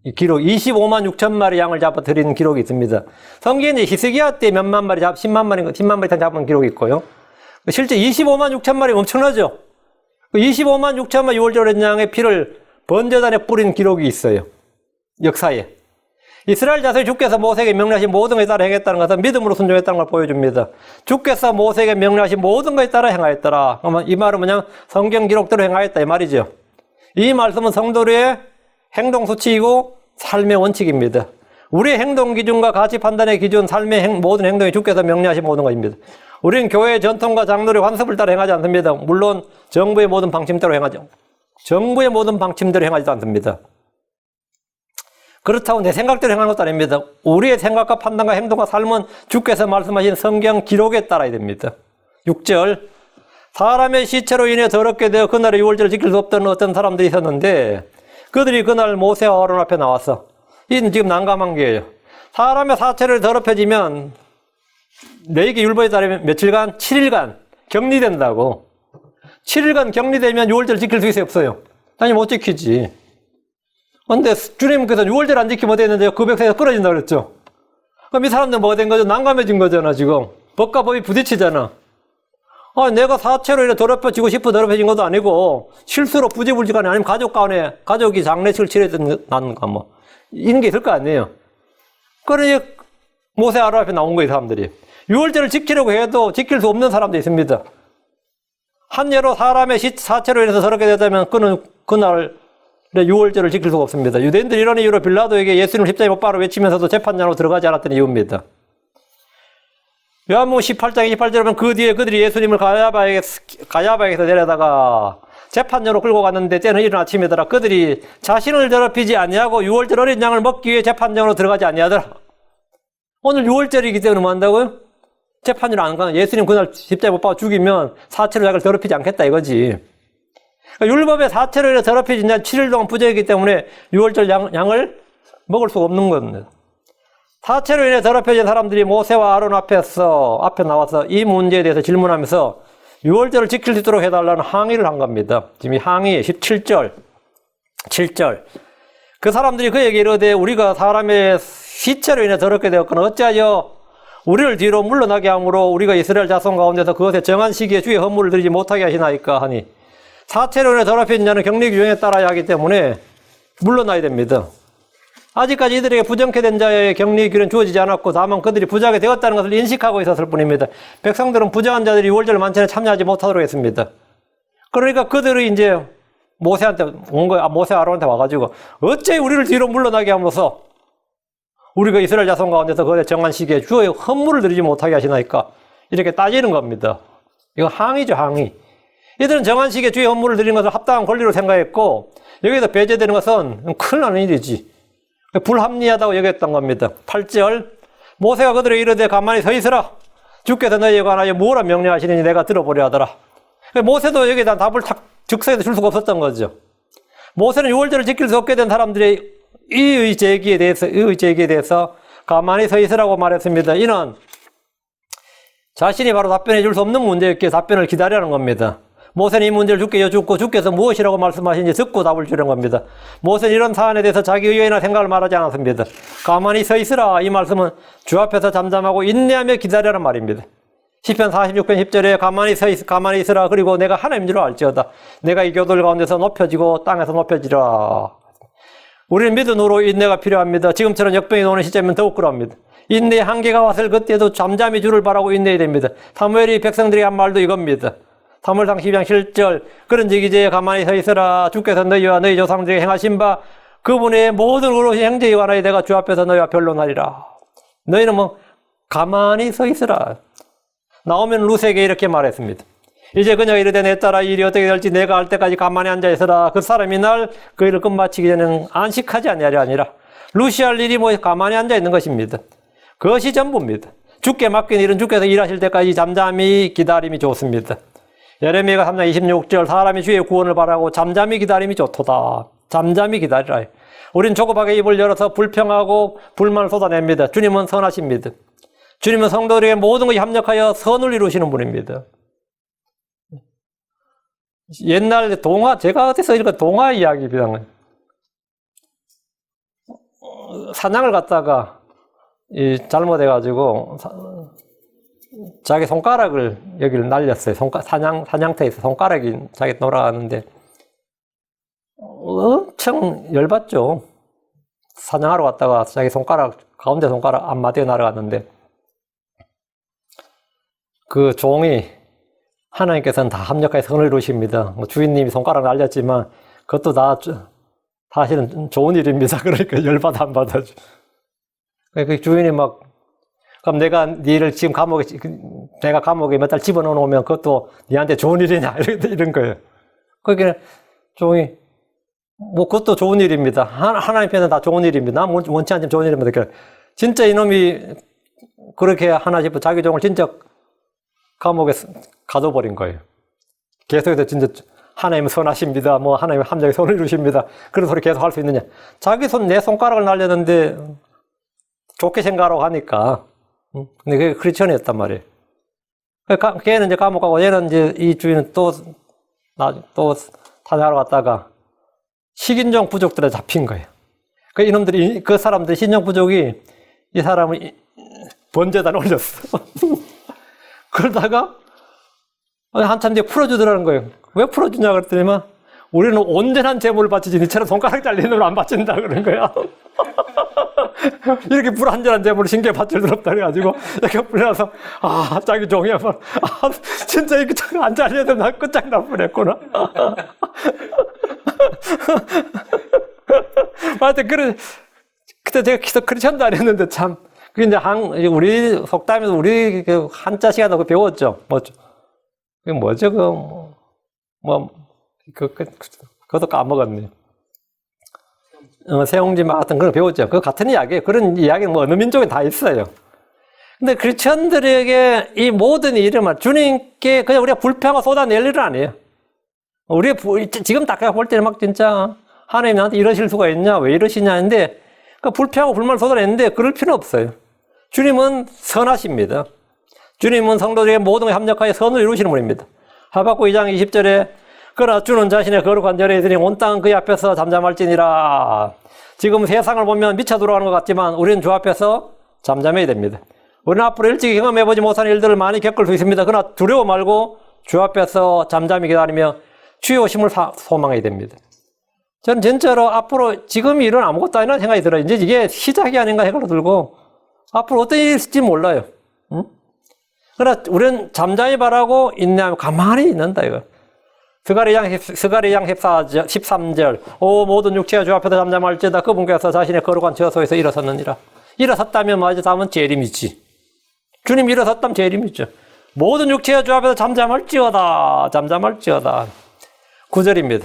이 기록 25만 6천 마리 양을 잡아 드린 기록이 있습니다. 성경에 히스기야 때 몇만 마리 10만 마리 이상 잡은 기록이 있고요. 실제 25만 6천 마리 엄청나죠? 25만 6천 마리 유월절 어린 양의 피를 번제단에 뿌린 기록이 있어요. 역사에. 이스라엘 자손이 주께서 모세에게 명령하신 모든 것에 따라 행했다는 것은 믿음으로 순종했다는 걸 보여줍니다. 주께서 모세에게 명령하신 모든 것에 따라 행하였더라. 그러면 이 말은 뭐냐? 성경 기록대로 행하였다 이 말이죠. 이 말씀은 성도의 행동 수치이고 삶의 원칙입니다. 우리의 행동 기준과 가치 판단의 기준, 삶의 모든 행동이 주께서 명령하신 모든 것입니다. 우리는 교회의 전통과 장로의 관습을 따라 행하지 않습니다. 물론 정부의 모든 방침대로 행하죠. 정부의 모든 방침대로 행하지도 않습니다. 그렇다고 내 생각대로 행하는 것도 아닙니다. 우리의 생각과 판단과 행동과 삶은 주께서 말씀하신 성경 기록에 따라야 됩니다. 6절 사람의 시체로 인해 더럽게 되어 그날의 유월절을 지킬 수 없던 어떤 사람들이 있었는데 그들이 그날 모세와 아론 앞에 나왔어. 이는 지금 난감한 게예요. 사람의 사체를 더럽혀지면 레위기 율법에 따르면 며칠간? 7일간 격리된다고. 7일간 격리되면 유월절을 지킬 수 있어요? 없어요? 아니 못 지키지. 근데 주님께서 유월절 안 지키면 어디 했는데요? 그 백성에서 끊어진다고 그랬죠? 그럼 이 사람들은 뭐가 된 거죠? 난감해진 거잖아, 지금. 법과 법이 부딪히잖아. 내가 사체로 이렇게 더럽혀지고 싶어 더럽혀진 것도 아니고, 실수로 부지불지간에 아니면 가족 간에, 가족이 장례식을 치렀다는가 뭐. 이런 게 있을 거 아니에요. 그러니 모세 아론 앞에 나온 거예요, 사람들이. 유월절을 지키려고 해도 지킬 수 없는 사람도 있습니다. 한 예로 사람의 사체로 인해서 더럽게 되자면 그날 유월절을 지킬 수가 없습니다. 유대인들이 이런 이유로 빌라도에게 예수님을 십자가에 못 박아 외치면서도 재판장으로 들어가지 않았던 이유입니다. 요한복음 18장 28절에 보면 그 뒤에 그들이 예수님을 가야바에서 데려다가 재판장으로 끌고 갔는데 때는 이른 아침이더라. 그들이 자신을 더럽히지 아니하고 유월절 어린 양을 먹기 위해 재판장으로 들어가지 아니하더라. 오늘 유월절이기 때문에 뭐 한다고요? 재판으로 안 가는 예수님 그날 십자가에 못 박아 죽이면 사체로 자기를 더럽히지 않겠다 이거지. 그러니까 율법의 사체로 인해 더럽혀진 자 7일 동안 부재이기 때문에 유월절 양을 먹을 수가 없는 겁니다. 사체로 인해 더럽혀진 사람들이 모세와 아론 앞에 나와서 이 문제에 대해서 질문하면서 유월절을 지킬 수 있도록 해달라는 항의를 한 겁니다. 지금 이 항의 17절, 7절. 그 사람들이 그에게 이르되 우리가 사람의 시체로 인해 더럽게 되었거나 어찌하여 우리를 뒤로 물러나게 함으로 우리가 이스라엘 자손 가운데서 그것에 정한 시기에 주의 헌물을 드리지 못하게 하시나이까 하니 사체로 인해 더럽혀진 자는 격리 규정에 따라야 하기 때문에 물러나야 됩니다. 아직까지 이들에게 부정케 된 자의 격리 규례는 주어지지 않았고 다만 그들이 부정하게 되었다는 것을 인식하고 있었을 뿐입니다. 백성들은 부정한 자들이 유월절 만찬에 참여하지 못하도록 했습니다. 그러니까 그들이 이제 모세한테 온 거야. 모세 아론한테 와가지고 어째 우리를 뒤로 물러나게 함으로써 우리가 이스라엘 자손 가운데서 그의 정한 시기에 주의 헌물을 드리지 못하게 하시나이까 이렇게 따지는 겁니다. 이거 항의죠, 항의. 이들은 정한 시기에 주의 헌물을 드리는 것을 합당한 권리로 생각했고 여기서 배제되는 것은 큰일 나는 일이지. 불합리하다고 여겼던 겁니다. 8절 모세가 그들에게 이르되 가만히 서 있으라. 주께서 너희에 관하여 무엇라 명령하시느니 내가 들어보려 하더라. 모세도 여기에 대한 답을 탁 즉석에서 줄 수가 없었던 거죠. 모세는 유월절을 지킬 수 없게 된 사람들의 이의 제기에 대해서 가만히 서 있으라고 말했습니다. 이는 자신이 바로 답변해 줄 수 없는 문제였기에 답변을 기다리라는 겁니다. 모세는 이 문제를 주께 여쭙고 주께서 무엇이라고 말씀하시는지 듣고 답을 주려는 겁니다. 모세는 이런 사안에 대해서 자기 의견이나 생각을 말하지 않았습니다. 가만히 서 있으라. 이 말씀은 주 앞에서 잠잠하고 인내하며 기다리라는 말입니다. 시편 46편 10절에 가만히 있으라. 그리고 내가 하나님인 줄 알지어다. 내가 이 교들 가운데서 높여지고 땅에서 높여지라. 우리는 믿음으로 인내가 필요합니다. 지금처럼 역병이 오는 시점이면 더욱 그러합니다. 인내의 한계가 왔을 그때도 잠잠히 주를 바라고 인내해야 됩니다. 사무엘이 백성들에게 한 말도 이겁니다. 사무엘상 12장 7절 그런즉 이제 가만히 서 있으라. 주께서 너희와 너희 조상들에게 행하신 바 그분의 모든 의로우신 행제에 관하여 내가 주 앞에서 너희와 변론하리라. 너희는 뭐 가만히 서 있으라. 나오면 루세에게 이렇게 말했습니다. 이제 그녀가 이르되 내 딸아 일이 어떻게 될지 내가 알 때까지 가만히 앉아 있으라. 그 사람이 날 그 일을 끝마치기 전에는 안식하지 아니하리 아니라 루시할 일이 뭐 가만히 앉아 있는 것입니다. 그것이 전부입니다. 주께 맡긴 일은 주께서 일하실 때까지 잠잠히 기다림이 좋습니다. 예레미야 3장 26절 사람이 주의 구원을 바라고 잠잠히 기다림이 좋도다. 잠잠히 기다리라. 우린 조급하게 입을 열어서 불평하고 불만을 쏟아냅니다. 주님은 선하십니다. 주님은 성도들에게 모든 것이 합력하여 선을 이루시는 분입니다. 옛날 동화, 제가 어디서 읽은 동화 이야기입니다. 사냥을 갔다가 잘못해가지고 자기 손가락을 여기를 날렸어요. 사냥터에서 손가락이 자기 돌아가는데 엄청 열받죠. 사냥하러 갔다가 자기 손가락, 가운데 손가락 앞마디가 날아갔는데 그 종이 하나님께서는 다 합력하여 선을 이루십니다. 주인님이 손가락 날렸지만 그것도 다 사실은 좋은 일입니다. 그러니까 열받아 안 받아줘. 그 주인이 막 그럼 내가 니를 지금 내가 감옥에 몇 달 집어넣으면 그것도 니한테 좋은 일이냐 이런 거예요. 그러니까 종이 뭐 그것도 좋은 일입니다. 하나님 편은 다 좋은 일입니다. 나 원치 않지만 좋은 일입니다. 그러니까 진짜 이놈이 그렇게 하나 싶어 자기 종을 진짜 감옥에 가둬버린 거예요. 계속해서 진짜 하나님은 선하십니다. 뭐 하나님은 함정에 손을 이루십니다. 그런 소리 계속 할 수 있느냐. 자기 내 손가락을 날렸는데 좋게 생각하라고 하니까. 근데 그게 크리스천이었단 말이에요. 걔는 이제 감옥 가고 얘는 이제 이 주인은 또 사냥하러 갔다가 식인종 부족들에 잡힌 거예요. 이놈들이, 그 사람들, 신종 부족이 이 사람을 번제단 올렸어. 그러다가 한참 뒤에 풀어주더라는 거예요. 왜 풀어주냐 그랬더니만 우리는 온전한 제물을 바치지 니처럼 손가락 잘리는 걸 안 바친다 그런 거야. 이렇게 불완전한 제물을 신기에 바칠 수 없다 그래가지고 이렇게 불려서 자기 종이 한번 진짜 이거 안 잘려도 나 끝장날 뻔했구나. 하여튼 그때 제가 크리스천도 안 했는데 참 그게 이제 우리 속담에서 우리 한자 시간에 그거 배웠죠. 그게 뭐죠? 그것도 까먹었네. 세옹지마 같은 그런 거 배웠죠. 그거 같은 이야기예요. 그런 이야기는 뭐 어느 민족에 다 있어요. 근데 크리스천들에게 이 모든 일을 주님께 그냥 우리가 불평하고 쏟아낼 일은 아니에요. 지금 딱 볼 때는 막 진짜 하나님 나한테 이러실 수가 있냐? 왜 이러시냐? 했는데 불평하고 불만을 쏟아내는데 그럴 필요는 없어요. 주님은 선하십니다. 주님은 성도들에게 모든 것에 합력하여 선을 이루시는 분입니다. 하박국 2장 20절에 그러나 주는 자신의 거룩한 절에 있으니 온 땅은 그의 앞에서 잠잠할지니라. 지금 세상을 보면 미쳐 들어가는 것 같지만 우리는 주 앞에서 잠잠해야 됩니다. 우리는 앞으로 일찍 경험해보지 못한 일들을 많이 겪을 수 있습니다. 그러나 두려워 말고 주 앞에서 잠잠히 기다리며 주의 오심을 소망해야 됩니다. 저는 진짜로 앞으로 지금 일은 아무것도 아니라는 생각이 들어요. 이제 이게 시작이 아닌가 생각이 들고 앞으로 어떤 일이 있을지 몰라요. 응? 그러나 우리는 잠잠히 바라고 인내하며 가만히 있는다 이거. 스가랴 13절 오 모든 육체가 주 앞에서 잠잠할지어다 그분께서 자신의 거룩한 처소에서 일어섰느니라. 일어섰다면 맞아 다음은 재림이지. 주님 일어섰다면 재림이죠. 모든 육체가 주 앞에서 잠잠할지어다. 9절입니다.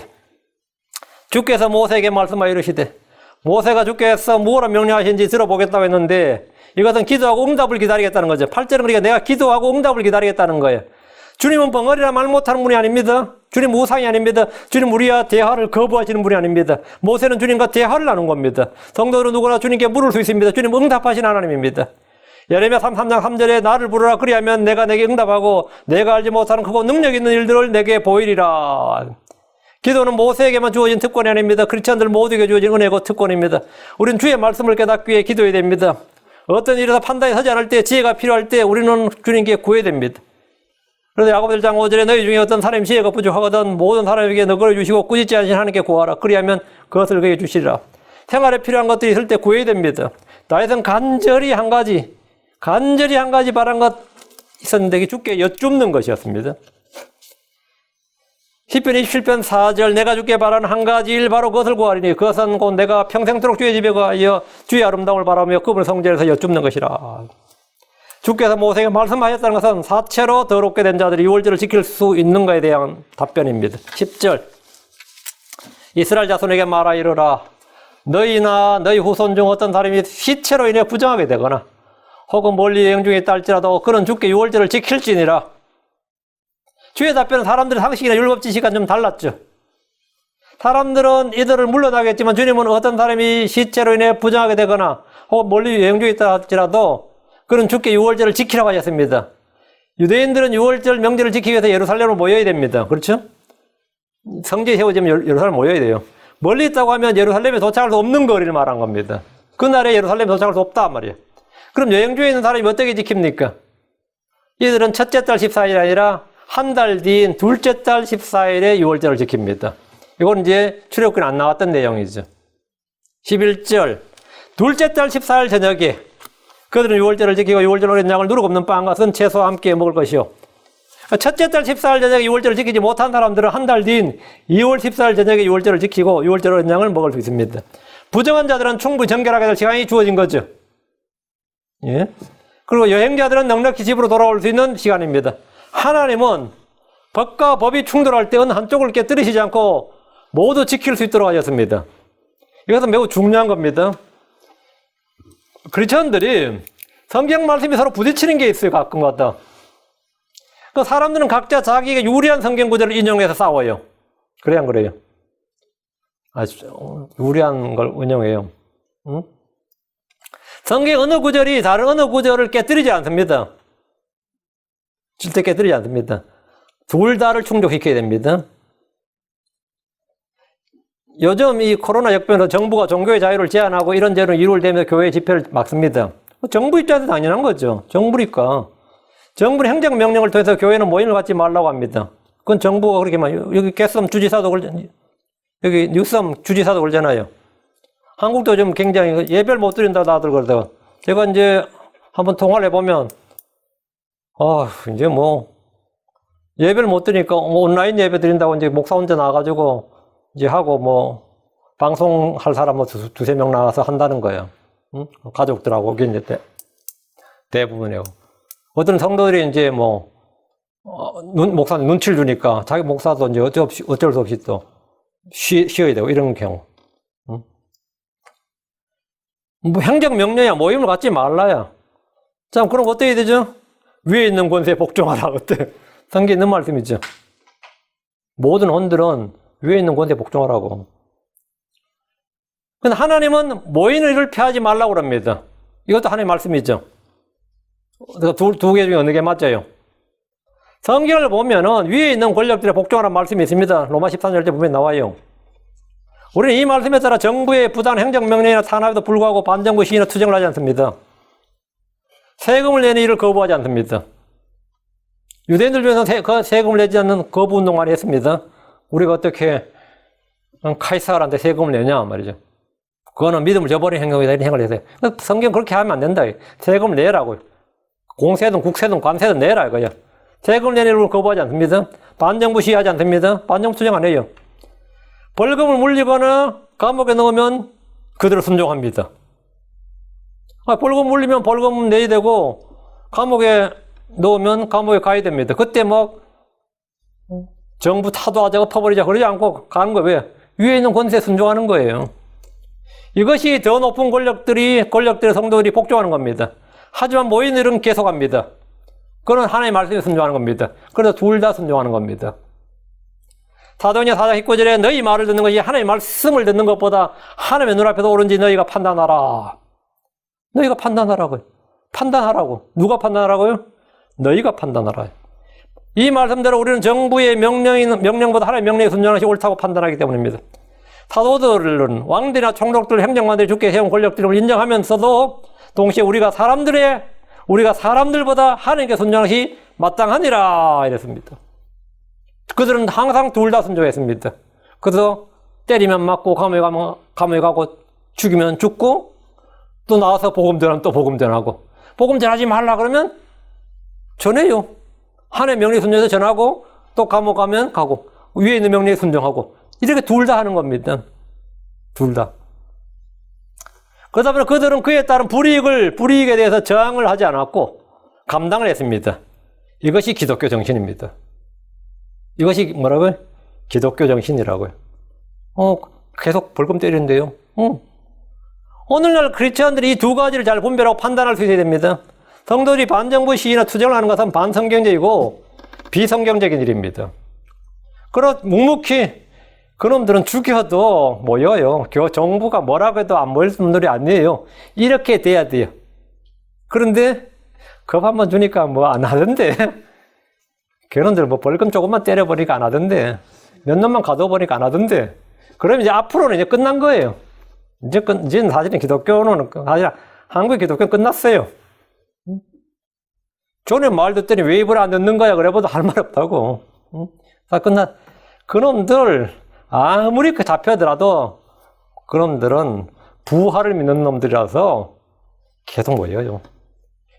주께서 모세에게 말씀하여 이르시되 모세가 주께서 무엇을 명령하신지 들어보겠다고 했는데 이것은 기도하고 응답을 기다리겠다는 거죠. 8절은 그러니까 내가 기도하고 응답을 기다리겠다는 거예요. 주님은 벙어리라 말 못하는 분이 아닙니다. 주님 우상이 아닙니다. 주님 우리와 대화를 거부하시는 분이 아닙니다. 모세는 주님과 대화를 나눈 겁니다. 성도들은 누구나 주님께 물을 수 있습니다. 주님 응답하신 하나님입니다. 예레미야 3장 3절에 나를 부르라 그리하면 내가 내게 응답하고 내가 알지 못하는 크고 능력 있는 일들을 내게 보이리라. 기도는 모세에게만 주어진 특권이 아닙니다. 크리스천들 모두에게 주어진 은혜고 특권입니다. 우리는 주의 말씀을 깨닫기 위해 기도해야 됩니다. 어떤 일에서 판단이 서지 않을 때 지혜가 필요할 때 우리는 주님께 구해야 됩니다. 그래서 야고보 1장 5절에 너희 중에 어떤 사람이 지혜가 부족하거든 모든 사람에게 너그러 주시고 꾸짖지 않으신 하나님께 구하라. 그리하면 그것을 그에게 주시리라. 생활에 필요한 것들이 있을 때 구해야 됩니다. 다윗은 간절히 한 가지 바란 것 있었는데 이게 주께 여쭙는 것이었습니다. 시편 27편 4절 내가 주께 바라는 한 가지 일 바로 그것을 구하리니 그것은 곧 내가 평생토록 주의 집에 가하여 주의 아름다움을 바라며 그분의 성전에서 여쭙는 것이라. 주께서 모세에게 말씀하셨다는 것은 사체로 더럽게 된 자들이 유월절을 지킬 수 있는가에 대한 답변입니다. 10절 이스라엘 자손에게 말하 이르라 너희나 너희 후손 중 어떤 사람이 시체로 인해 부정하게 되거나 혹은 멀리 여행 중에 있다 할지라도 그는 주께 유월절을 지킬지니라. 주의 답변은 사람들의 상식이나 율법 지식과 좀 달랐죠. 사람들은 이들을 물러나겠지만 주님은 어떤 사람이 시체로 인해 부정하게 되거나 혹은 멀리 여행 중에 있다 할지라도 그는 주께 유월절을 지키라고 하셨습니다. 유대인들은 유월절 명절을 지키기 위해서 예루살렘으로 모여야 됩니다. 그렇죠? 성지에 세워지면 예루살렘 모여야 돼요. 멀리 있다고 하면 예루살렘에 도착할 수 없는 거리를 말한 겁니다. 그날에 예루살렘에 도착할 수 없다 말이에요. 그럼 여행 중에 있는 사람이 어떻게 지킵니까? 이들은 첫째 달 14일이 아니라 한 달 뒤인 둘째 달 14일에 유월절을 지킵니다. 이건 이제 출애굽기는 안 나왔던 내용이죠. 11절 둘째 달 14일 저녁에 그들은 유월절을 지키고 유월절 어린 양을 누룩 없는 빵과 쓴 채소와 함께 먹을 것이요. 첫째 달 14일 저녁에 유월절을 지키지 못한 사람들은 한 달 뒤인 2월 14일 저녁에 유월절을 지키고 유월절 어린 양을 먹을 수 있습니다. 부정한 자들은 충분히 정결하게 될 시간이 주어진 거죠. 예? 그리고 여행자들은 넉넉히 집으로 돌아올 수 있는 시간입니다. 하나님은 법과 법이 충돌할 때 어느 한쪽을 깨뜨리시지 않고 모두 지킬 수 있도록 하셨습니다. 이것은 매우 중요한 겁니다. 크리스천들이 성경 말씀이 서로 부딪히는 게 있어요. 가끔가다. 그 사람들은 각자 자기에게 유리한 성경 구절을 인용해서 싸워요. 그래야 안 그래요? 아주 유리한 걸 인용해요. 응? 성경 어느 구절이 다른 어느 구절을 깨뜨리지 않습니다. 절대 깨뜨리지 않습니다. 둘 다를 충족시켜야 됩니다. 요즘 이 코로나 역병에서 정부가 종교의 자유를 제한하고 이런저런 이유를 대면서 교회 집회를 막습니다. 정부 입장에서 당연한 거죠. 정부니까. 정부는 행정명령을 통해서 교회는 모임을 갖지 말라고 합니다. 그건 정부가 그렇게만, 여기 개썸 주지사도 여기 뉴섬 주지사도 그러잖아요. 한국도 좀 굉장히 예배를 못 드린다고 다들 그러다가 제가 이제 한번 통화를 해보면 이제 뭐 예배를 못 드리니까 온라인 예배 드린다고 이제 목사 혼자 나와가지고 이제 하고 뭐 방송할 사람 뭐 두세 명 나와서 한다는 거예요. 응? 가족들하고 오긴 이제 대부분이요. 어떤 성도들이 이제 뭐 목사는 눈치를 주니까 자기 목사도 이제 어쩔 수 없이 또 쉬어야 되고 이런 경우. 응? 뭐 행정명령이야 모임을 갖지 말라야. 자, 그럼 어떻게 되죠? 위에 있는 권세에 복종하라. 어때? 성경에 있는 말씀이죠. 모든 헌들은 위에 있는 권세에 복종하라고. 근데 하나님은 모이는 일을 피하지 말라고 합니다. 이것도 하나님의 말씀이죠. 두 개 중에 어느 게 맞아요? 성경을 보면은 위에 있는 권력들에 복종하라는 말씀이 있습니다. 로마 13절 때 보면 나와요. 우리는 이 말씀에 따라 정부의 부당 행정명령이나 탄압에도 불구하고 반정부 시위나 투쟁을 하지 않습니다. 세금을 내는 일을 거부하지 않습니다. 유대인들 중에서는 세금을 내지 않는 거부 운동 많이 했습니다. 우리가 어떻게 카이사르한테 세금을 내냐 말이죠. 그거는 믿음을 저버린 행동이다 이런 생각을 했어요. 성경 그렇게 하면 안 된다. 세금을 내라고요. 공세든 국세든 관세든 내라 이거야. 세금을 내는 일을 거부하지 않습니다. 반정부 시위하지 않습니다. 반정부 투쟁 안 해요. 벌금을 물리거나 감옥에 넣으면 그대로 순종합니다. 벌금 물리면 벌금 내야 되고 감옥에 넣으면 감옥에 가야 됩니다. 그때 막 정부 타도하자 엎어버리자 그러지 않고 가는 거예요. 왜? 위에 있는 권세에 순종하는 거예요. 이것이 더 높은 권력들의 성도들이 복종하는 겁니다. 하지만 모인 일은 계속합니다. 그건 하나님의 말씀에 순종하는 겁니다. 그래서 둘 다 순종하는 겁니다. 사도행전 4장 19절에 너희 말을 듣는 것이 하나님의 말씀을 듣는 것보다 하나님의 눈앞에서 옳은지 너희가 판단하라. 너희가 판단하라고요. 판단하라고. 누가 판단하라고요? 너희가 판단하라. 이 말씀대로 우리는 정부의 명령보다 하나님의 명령에 순종하는 것이 옳다고 판단하기 때문입니다. 사도들은 왕들이나 총독들, 행정관들이 주께 세운 권력들을 인정하면서도 동시에 우리가 사람들보다 하나님께 순종하는 것이 마땅하니라 이랬습니다. 그들은 항상 둘 다 순종했습니다. 그래서 때리면 맞고 감옥에 가고 죽이면 죽고 또 나와서 복음 전하면 또 복음 전하고 복음 전하지 말라 그러면 전해요. 하나님의 명령에 순종해서 전하고 또 감옥 가면 가고 위에 있는 명령에 순종하고 이렇게 둘 다 하는 겁니다. 둘 다. 그러다 보니 그들은 그에 따른 불이익에 대해서 저항을 하지 않았고 감당을 했습니다. 이것이 기독교 정신입니다. 이것이 뭐라고요? 기독교 정신이라고요. 계속 벌금 때리는데요. 오늘날 크리스천들이 이 두 가지를 잘 분별하고 판단할 수 있어야 됩니다. 성도들이 반정부 시위나 투쟁을 하는 것은 반성경적이고 비성경적인 일입니다. 묵묵히 그놈들은 죽여도 모여요. 정부가 뭐라고 해도 안 모일 분들이 아니에요. 이렇게 돼야 돼요. 그런데 겁 한번 주니까 뭐 안 하던데. 걔놈들 뭐 벌금 조금만 때려버리니까 안 하던데. 몇 년만 가둬버리니까 안 하던데. 그러면 이제 앞으로는 이제 끝난 거예요. 이제는 사실은 기독교는, 사실 한국의 기독교는 끝났어요. 전에 말 듣더니 왜 입을 안 듣는 거야? 그래봐도 할 말 없다고. 다 그놈들, 아무리 잡혀더라도 그놈들은 부활을 믿는 놈들이라서 계속 모여요.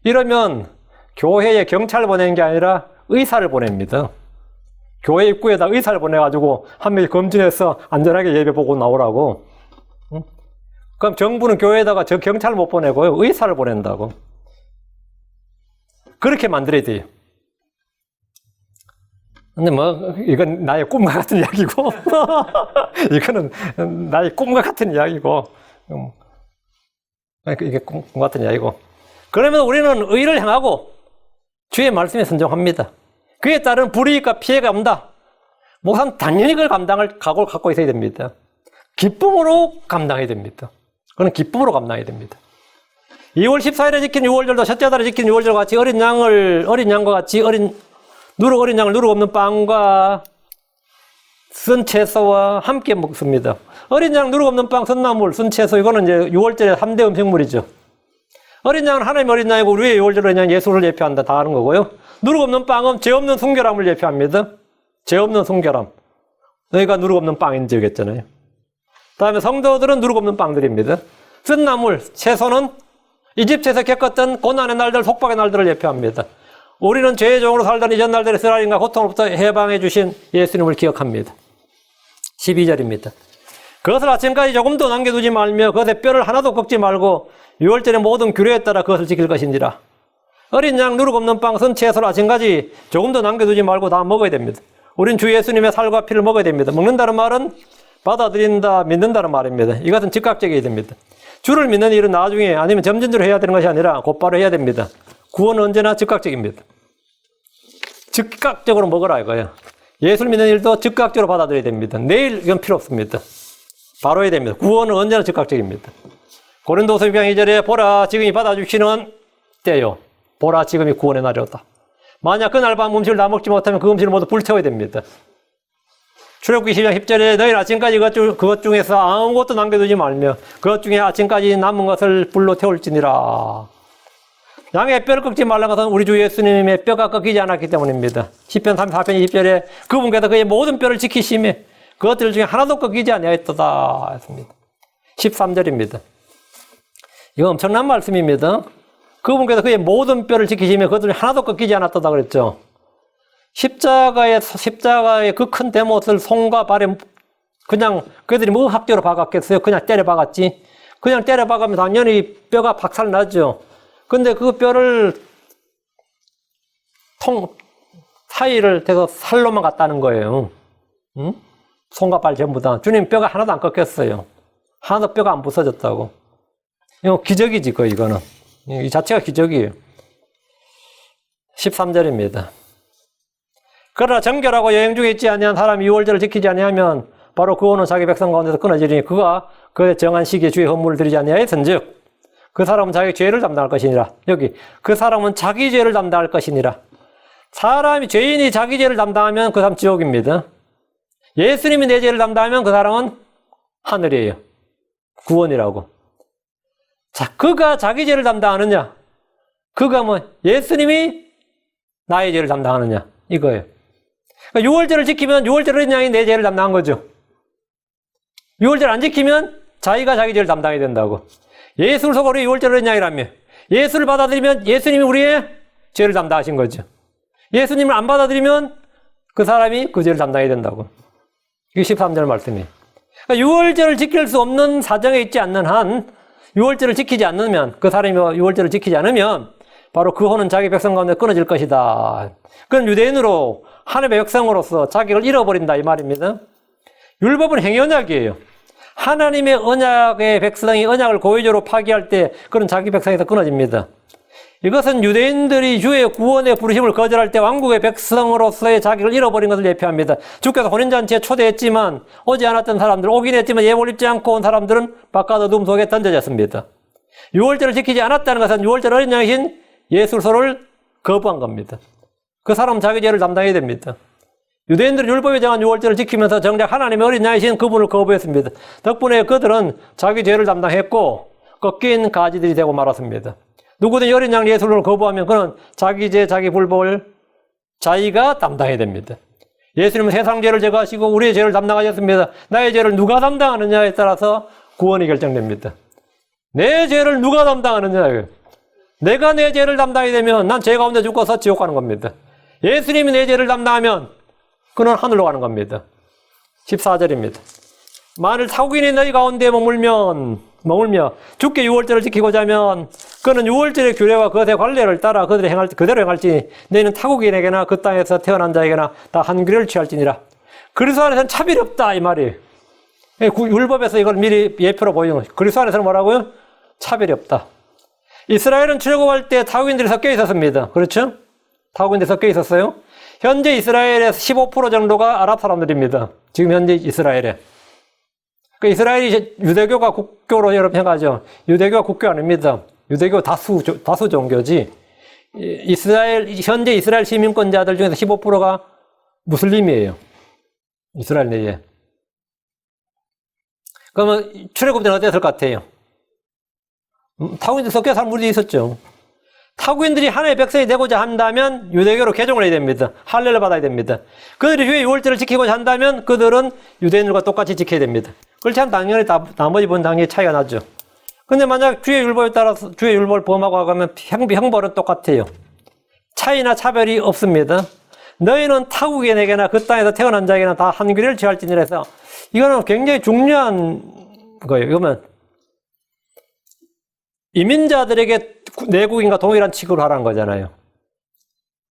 이러면 교회에 경찰 보내는 게 아니라 의사를 보냅니다. 교회 입구에다 의사를 보내가지고 한 명이 검진해서 안전하게 예배 보고 나오라고. 그럼 정부는 교회에다가 경찰을 못 보내고요. 의사를 보낸다고. 그렇게 만들어야 돼요. 근데 뭐, 이건 나의 꿈과 같은 이야기고, 이거는 나의 꿈과 같은 이야기고, 이게 꿈과 같은 이야기고. 그러면 우리는 의를 향하고 주의 말씀에 순종합니다. 그에 따른 불이익과 피해가 온다. 목사는 당연히 그걸 감당할 각오를 갖고 있어야 됩니다. 기쁨으로 감당해야 됩니다. 그건 기쁨으로 감당해야 됩니다. 2월 14일에 지킨 6월절도 첫째 달에 지킨 6월절과 같이 어린 양과 같이 어린 양을 누룩 없는 빵과 쓴 채소와 함께 먹습니다. 어린 양, 누룩 없는 빵, 쓴나물, 쓴 채소, 이거는 이제 6월절의 3대 음식물이죠. 어린 양은 하나님 어린 양이고, 우리의 6월절 어린 양 예수를 예표한다. 다 하는 거고요. 누룩 없는 빵은 죄 없는 순결함을 예표합니다. 죄 없는 순결함. 너희가 누룩 없는 빵인지 여겼잖아요. 다음에 성도들은 누룩 없는 빵들입니다. 쓴나물, 채소는 이집트에서 겪었던 고난의 날들, 속박의 날들을 예표합니다. 우리는 죄의 종으로 살던 이전 날들의 쓰라림과 고통으로부터 해방해 주신 예수님을 기억합니다. 12절입니다. 그것을 아침까지 조금도 남겨두지 말며 그것의 뼈를 하나도 꺾지 말고 6월절의 모든 규례에 따라 그것을 지킬 것인지라. 어린 양, 누룩 없는 빵, 선 채소를 아침까지 조금도 남겨두지 말고 다 먹어야 됩니다. 우린 주 예수님의 살과 피를 먹어야 됩니다. 먹는다는 말은 받아들인다, 믿는다는 말입니다. 이것은 즉각적이어야 됩니다. 주를 믿는 일은 나중에 아니면 점진적으로 해야 되는 것이 아니라 곧바로 해야 됩니다. 구원은 언제나 즉각적입니다. 즉각적으로 먹으라 이거예요. 예수를 믿는 일도 즉각적으로 받아들여야 됩니다. 내일 이건 필요 없습니다. 바로 해야 됩니다. 구원은 언제나 즉각적입니다. 고린도서 6장 2절에 보라 지금이 받아주시는 때요. 보라 지금이 구원의 날이었다. 만약 그날 밤 음식을 다 먹지 못하면 그 음식을 모두 불태워야 됩니다. 출애굽기 10장 10절에 너희는 아침까지 그것 중에서 아무것도 남겨두지 말며 그것 중에 아침까지 남은 것을 불로 태울지니라. 양의 뼈를 꺾지 말라는 것은 우리 주 예수님의 뼈가 꺾이지 않았기 때문입니다. 시편 34편 20절에 그분께서 그의 모든 뼈를 지키시매 그것들 중에 하나도 꺾이지 아니하였도다 했습니다. 13절입니다. 이거 엄청난 말씀입니다. 그분께서 그의 모든 뼈를 지키시며 그것들 중에 하나도 꺾이지 않았도다 그랬죠. 십자가의 그 큰 대못을 손과 발에 그냥 그들이 뭐 학교로 박았겠어요? 그냥 때려 박았지. 그냥 때려 박으면 당연히 뼈가 박살 나죠. 근데 그 뼈를 사이를 대서 살로만 갔다는 거예요. 응? 손과 발 전부 다. 주님 뼈가 하나도 안 꺾였어요. 하나도 뼈가 안 부서졌다고. 이거 기적이지, 이거는. 이 자체가 기적이에요. 13절입니다. 그러나 정결하고 여행 중에 있지 아니한 사람이 6월절을 지키지 아니하면 바로 그거는 자기 백성 가운데서 끊어지리니 그가 그의 정한 시기에 주의 헌물을 드리지 아니하였은즉 그 사람은 자기 죄를 담당할 것이니라. 여기 그 사람은 자기 죄를 담당할 것이니라. 사람이 죄인이 자기 죄를 담당하면 그 사람 지옥입니다. 예수님이 내 죄를 담당하면 그 사람은 하늘이에요. 구원이라고. 자, 그가 자기 죄를 담당하느냐? 그가 뭐 예수님이 나의 죄를 담당하느냐? 이거예요. 그러니까 6월절을 지키면 6월절 어린 양이 내 죄를 담당한 거죠. 6월절 안 지키면 자기가 자기 죄를 담당해야 된다고. 예수를 속으로 6월절 어린 양이라며. 예수를 받아들이면 예수님이 우리의 죄를 담당하신 거죠. 예수님을 안 받아들이면 그 사람이 그 죄를 담당해야 된다고. 이게 13절 말씀이에요. 그러니까 6월절을 지킬 수 없는 사정에 있지 않는 한 6월절을 지키지 않으면 그 사람이 6월절을 지키지 않으면 바로 그 혼은 자기 백성 가운데 끊어질 것이다. 그건 유대인으로 하나님의 백성으로서 자격을 잃어버린다 이 말입니다. 율법은 행위 언약이에요. 하나님의 언약의 백성이 언약을 고의적으로 파기할 때 그런 자기 백성에서 끊어집니다. 이것은 유대인들이 주의 구원의 부르심을 거절할 때 왕국의 백성으로서의 자격을 잃어버린 것을 예표합니다. 주께서 혼인잔치에 초대했지만 오지 않았던 사람들, 오긴 했지만 예복을 입지 않고 온 사람들은 바깥 어둠 속에 던져졌습니다. 유월절을 지키지 않았다는 것은 유월절 어린 양이신 예수를 거부한 겁니다. 그 사람은 자기 죄를 담당해야 됩니다. 유대인들은 율법에 정한 유월절을 지키면서 정작 하나님의 어린 양이신 그분을 거부했습니다. 덕분에 그들은 자기 죄를 담당했고 꺾인 가지들이 되고 말았습니다. 누구든 어린 양 예수를 거부하면 그는 자기 죄, 자기 불법을 자기가 담당해야 됩니다. 예수님은 세상 죄를 제거하시고 우리의 죄를 담당하셨습니다. 나의 죄를 누가 담당하느냐에 따라서 구원이 결정됩니다. 내 죄를 누가 담당하느냐. 내가 내 죄를 담당하게 되면 난 죄 가운데 죽어서 지옥 가는 겁니다. 예수님이 내 죄를 담당하면 그는 하늘로 가는 겁니다. 14절입니다. 만일 타국인이 너희 가운데 머물며 주께 유월절을 지키고자 하면 그는 유월절의 규례와 그것의 관례를 따라 그대로 행할지 너희는 타국인에게나 그 땅에서 태어난 자에게나 다 한 규례를 취할지니라. 그리스도 안에서는 차별이 없다 이 말이. 율법에서 이걸 미리 예표로 보이는 거죠. 그리스도 안에서는 뭐라고요? 차별이 없다. 이스라엘은 출애굽할 때 타국인들이 섞여 있었습니다. 그렇죠? 타국인들이 섞여 있었어요. 현재 이스라엘의 15% 정도가 아랍 사람들입니다. 지금 현재 이스라엘에. 그 이스라엘이 유대교가 국교로 여러분 생각하죠. 유대교가 국교 아닙니다. 유대교 다수 종교지. 현재 이스라엘 시민권자들 중에서 15%가 무슬림이에요. 이스라엘 내에. 그러면 출애굽 때는 어땠을 것 같아요? 타국인들 섞여 사는 무리도 있었죠. 타국인들이 하나님의 백성이 되고자 한다면 유대교로 개종을 해야 됩니다. 할례를 받아야 됩니다. 그들이 주의 유월절을 지키고자 한다면 그들은 유대인들과 똑같이 지켜야 됩니다. 그렇지 않으면 당연히 나머지 분 당연히 차이가 나죠. 근데 만약 주의 율법에 따라서 주의 율법을 범하고 가면 형벌은 똑같아요. 차이나 차별이 없습니다. 너희는 타국인에게나 그 땅에서 태어난 자에게나 다 한 규례를 취할지니라 해서 이거는 굉장히 중요한 거예요. 이거면 이민자들에게 내국인과 동일한 취급을 하라는 거잖아요.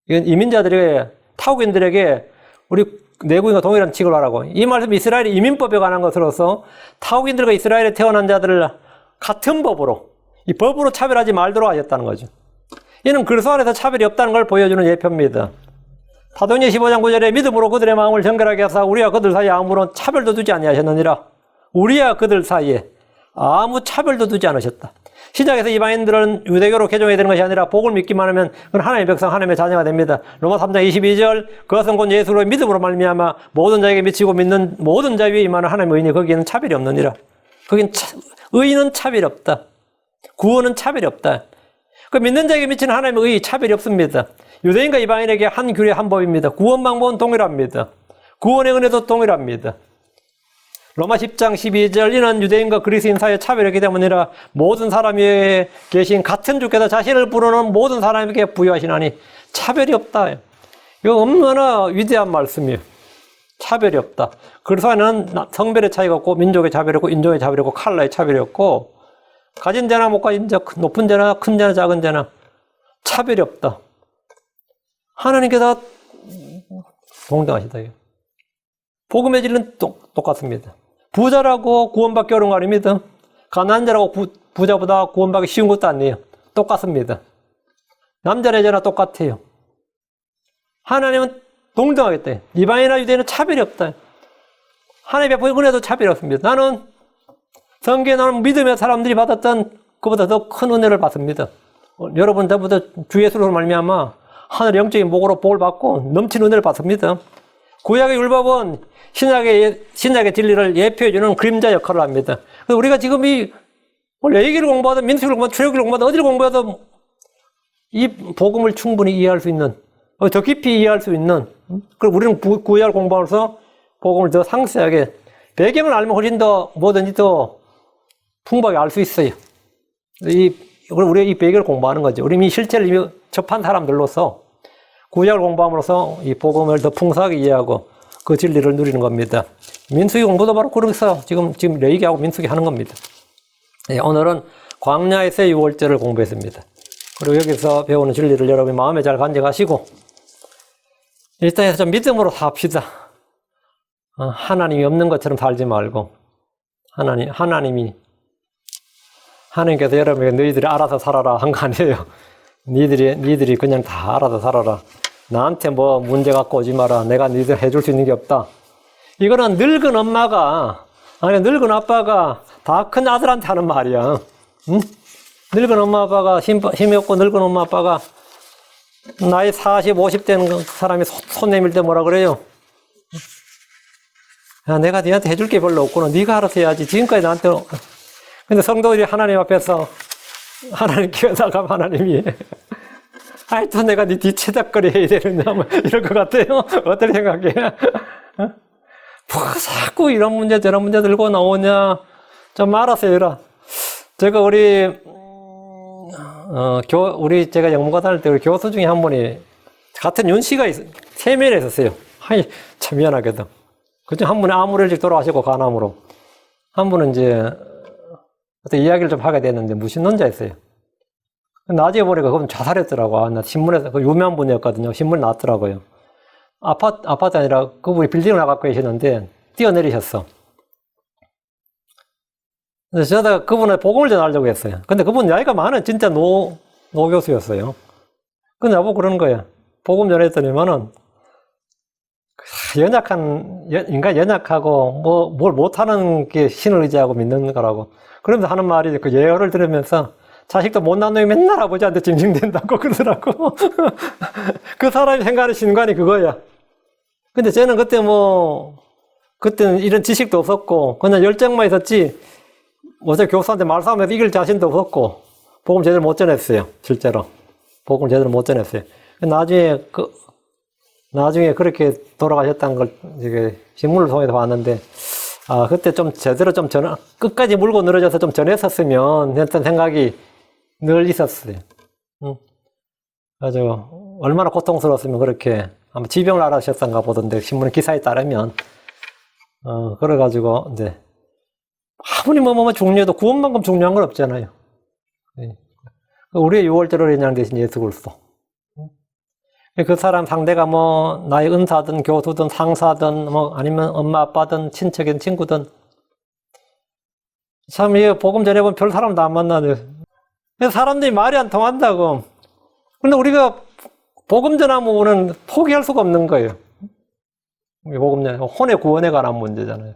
이건 이민자들에게, 타국인들에게 우리 내국인과 동일한 취급을 하라고. 이 말씀 이스라엘의 이민법에 관한 것으로서 타국인들과 이스라엘에 태어난 자들을 같은 법으로, 이 법으로 차별하지 말도록 하셨다는 거죠. 이는 그리스도 안에서 차별이 없다는 걸 보여주는 예표입니다. 사도행전 15장 9절에 믿음으로 그들의 마음을 정결하게 하사 우리와 그들 사이에 아무런 차별도 두지 아니하셨느니라. 우리와 그들 사이에 아무 차별도 두지 않으셨다. 시작에서 이방인들은 유대교로 개종해야 되는 것이 아니라 복을 믿기만 하면 그건 하나님의 백성, 하나님의 자녀가 됩니다. 로마 3장 22절 그것은 곧 예수로 믿음으로 말미암아 모든 자에게 미치고 믿는 모든 자 위에 임하는 하나님의 의인이 거기에는 차별이 없느니라. 거긴 의인은 차별이 없다. 구원은 차별이 없다. 그 믿는 자에게 미치는 하나님의 의의 차별이 없습니다. 유대인과 이방인에게 한 규례 한 법입니다. 구원 방법은 동일합니다. 구원의 은혜도 동일합니다. 로마 10장 12절 이는 유대인과 그리스인 사이에 차별이 있기 때문이라 모든 사람 위에 계신 같은 주께서 자신을 부르는 모든 사람에게 부여하시나니 차별이 없다. 이거 얼마나 위대한 말씀이에요. 차별이 없다. 그리스도 안에는 성별의 차이가 없고 민족의 차별이 없고 인종의 차별이 없고 컬러의 차별이 없고 가진 자나 못 가진 자, 높은 자나 큰 자나 작은 자나 차별이 없다. 하나님께서 동등하시다. 복음의 진리는 똑같습니다. 부자라고 구원받기 어려운 거 아닙니다. 가난한 자라고 부자보다 구원받기 쉬운 것도 아니에요. 똑같습니다. 남자나 여자나 똑같아요. 하나님은 동등하겠다. 이방이나 유대인은 차별이 없다. 하나님의 은혜도 차별이 없습니다. 나는 성경에 나오는 믿음의 사람들이 받았던 그보다 더 큰 은혜를 받습니다. 여러분 저보다 주 예수로 말미암아 하늘의 영적인 복으로 복을 받고 넘치는 은혜를 받습니다. 구약의 율법은 신약의 진리를 예표해주는 그림자 역할을 합니다. 그래서 우리가 지금 레위기를 공부하든 민수기를 공부하든 출애굽기를 공부하든 어디를 공부해도 이 복음을 충분히 이해할 수 있는, 더 깊이 이해할 수 있는, 그리고 우리는 구약을 공부하면서 복음을 더 상세하게, 배경을 알면 훨씬 더 뭐든지 더 풍부하게 알 수 있어요. 우리가 이 배경을 공부하는 거죠. 우리 이미 실체를 이미 접한 사람들로서 구약을 공부함으로써 이 복음을 더 풍성하게 이해하고 그 진리를 누리는 겁니다. 민수기 공부도 바로 그래서 지금 레위기하고 민수기 하는 겁니다. 네, 오늘은 광야에서의 유월절을 공부했습니다. 그리고 여기서 배우는 진리를 여러분이 마음에 잘 간직하시고 일단 좀 믿음으로 삽시다. 하나님이 없는 것처럼 살지 말고 하나님께서 여러분에게 너희들이 알아서 살아라 한 거 아니에요. 니들이 그냥 다 알아서 살아라. 나한테 뭐 문제 갖고 오지 마라. 내가 니들 해줄 수 있는 게 없다. 이거는 늙은 엄마가, 아니, 늙은 아빠가 다 큰 아들한테 하는 말이야. 응? 늙은 엄마 아빠가 힘이 없고 늙은 엄마 아빠가 나이 40, 50 되는 사람이 손 내밀 때 뭐라 그래요? 야, 내가 니한테 해줄 게 별로 없구나. 네가 알아서 해야지. 지금까지 나한테. 근데 성도들이 하나님 앞에서 하나님 기어나가 하나님이 아이 또 내가 네 뒤치닥거리 해야 되느냐 뭐 이럴 것 같아요. 어떻게 생각해? 뭐 자꾸 이런 문제 저런 문제 들고 나오냐. 좀 알아서 해라. 제가 제가 영문과 다닐 때 우리 교수 중에 한 분이 같은 윤씨가 세 명이 있었어요. 아이 참 미안하게도. 그중 한 분은 암으로 일찍 돌아가시고 간암으로. 한 분은 이제 어떤 이야기를 좀 하게 됐는데 무신론자였어요. 나중에 보니까 그분 자살했더라고. 나 신문에서 그 유명한 분이었거든요. 신문에 나왔더라고요. 아파트 아니라 그분이 빌딩을 나가고 계시는데 뛰어내리셨어. 그래서 저도 그분의 복음을 전하려고 했어요. 근데 그분 나이가 많은 진짜 노교수였어요. 근데 나보고 그러는 거예요. 복음 전했더니만은 인간 연약하고 뭘 못하는 게 신을 의지하고 믿는 거라고. 그러면서 하는 말이 그 예언을 들으면서 자식도 못난 놈이 맨날 아버지한테 징징댄다고 그러더라고. 그 사람이 생각하는 신관이 그거야. 근데 저는 그때는 이런 지식도 없었고, 그냥 열정만 있었지, 어제 교수한테 말싸움해서 이길 자신도 없었고, 복음 제대로 못 전했어요, 실제로. 복음 제대로 못 전했어요. 나중에 그렇게 돌아가셨다는 걸 이게 신문을 통해서 봤는데, 그때 좀 제대로 끝까지 물고 늘어져서 좀 전했었으면 했던 생각이 늘 있었어요. 아주, 얼마나 고통스러웠으면 그렇게, 아마 지병을 앓으셨던가 보던데, 신문 기사에 따르면. 그래가지고, 이제, 아무리 중요해도 구원만큼 중요한 건 없잖아요. 우리의 6월절을 인양 대신 예수 그리스도. 그 사람 상대가 나의 은사든 교수든 상사든 아니면 엄마 아빠든 친척이든 친구든 참 이 복음 전해보면 별 사람도 안 만나요. 사람들이 말이 안 통한다고. 근데 우리가 복음 전하면 우리는 포기할 수가 없는 거예요. 복음 전해 혼의 구원에 관한 문제잖아요.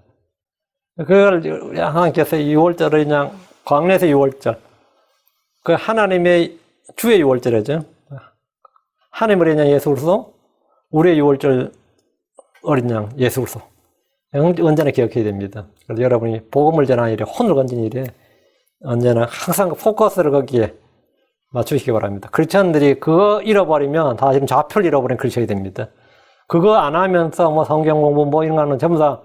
그걸 하나님께서 6월절을 그냥 광야에서 6월절 그 하나님의 주의 6월절이죠. 하나님 어린 양 예수 그리스도, 우리의 6월절 어린 양 예수 그리스도. 언제나 기억해야 됩니다. 그래서 여러분이 복음을 전하는 일에, 혼을 건지는 일에 언제나 항상 포커스를 거기에 맞추시기 바랍니다. 크리스천들이 그거 잃어버리면 다 지금 좌표를 잃어버린 크리스천이 됩니다. 그거 안 하면서 성경 공부 이런 거는 전부 다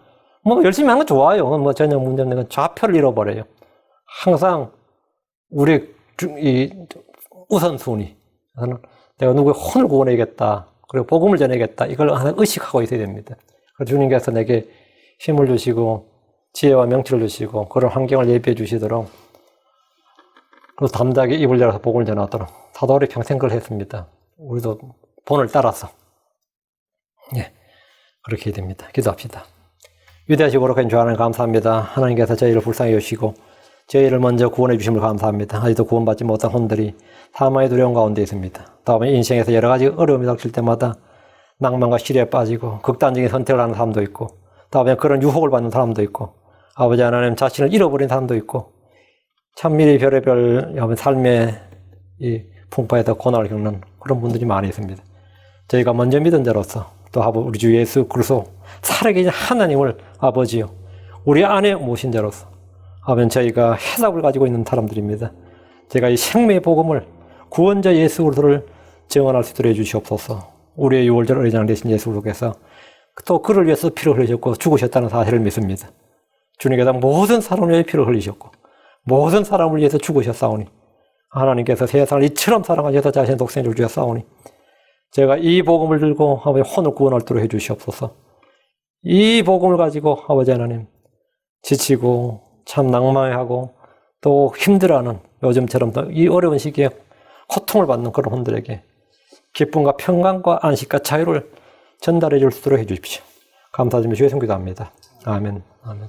열심히 하는 건 좋아요. 전혀 문제 없는 건 좌표를 잃어버려요. 항상 우리 우선순위. 내가 누구의 혼을 구원해야겠다. 그리고 복음을 전해야겠다. 이걸 하나 의식하고 있어야 됩니다. 그래서 주님께서 내게 힘을 주시고 지혜와 명치를 주시고 그런 환경을 예비해 주시도록 그리고 담대하게 입을 열어서 복음을 전하도록 사도들이 평생 그걸 했습니다. 우리도 본을 따라서 그렇게 해야 됩니다. 기도합시다. 위대하시고 거룩하신 주 하나님 감사합니다. 하나님께서 저희를 불쌍히 여시고 저희를 먼저 구원해 주심을 감사합니다. 아직도 구원받지 못한 혼들이 사망의 두려움 가운데 있습니다. 다음에 인생에서 여러 가지 어려움이 닥칠 때마다 낭만과 시리에 빠지고 극단적인 선택을 하는 사람도 있고 다음에 그런 유혹을 받는 사람도 있고 아버지 하나님 자신을 잃어버린 사람도 있고 참미리 별의별 삶의 이 풍파에서 고난을 겪는 그런 분들이 많이 있습니다. 저희가 먼저 믿은 자로서 또 우리 주 예수 그리스도 살아계신 하나님을 아버지요 우리 안에 모신 자로서 하면 저희가 해답을 가지고 있는 사람들입니다. 제가 이 생명의 복음을 구원자 예수 그리스도를 증언할 수 있도록 해주시옵소서. 우리의 6월절 어린 양 되신 예수 그리스도께서 또 그를 위해서 피를 흘리셨고 죽으셨다는 사실을 믿습니다. 주님께서 모든 사람을 위해 피를 흘리셨고 모든 사람을 위해서 죽으셨사오니 하나님께서 세상을 이처럼 사랑하셔서 자신의 독생자를 주셨사오니 제가 이 복음을 들고 아버지 혼을 구원하도록 해주시옵소서. 이 복음을 가지고 아버지 하나님 지치고 참 낭만하고 또 힘들어하는 요즘처럼 이 어려운 시기에 고통을 받는 그런 분들에게 기쁨과 평강과 안식과 자유를 전달해 줄 수 있도록 해 주십시오. 감사드리며 주의 성기도합니다. 아멘. 아멘.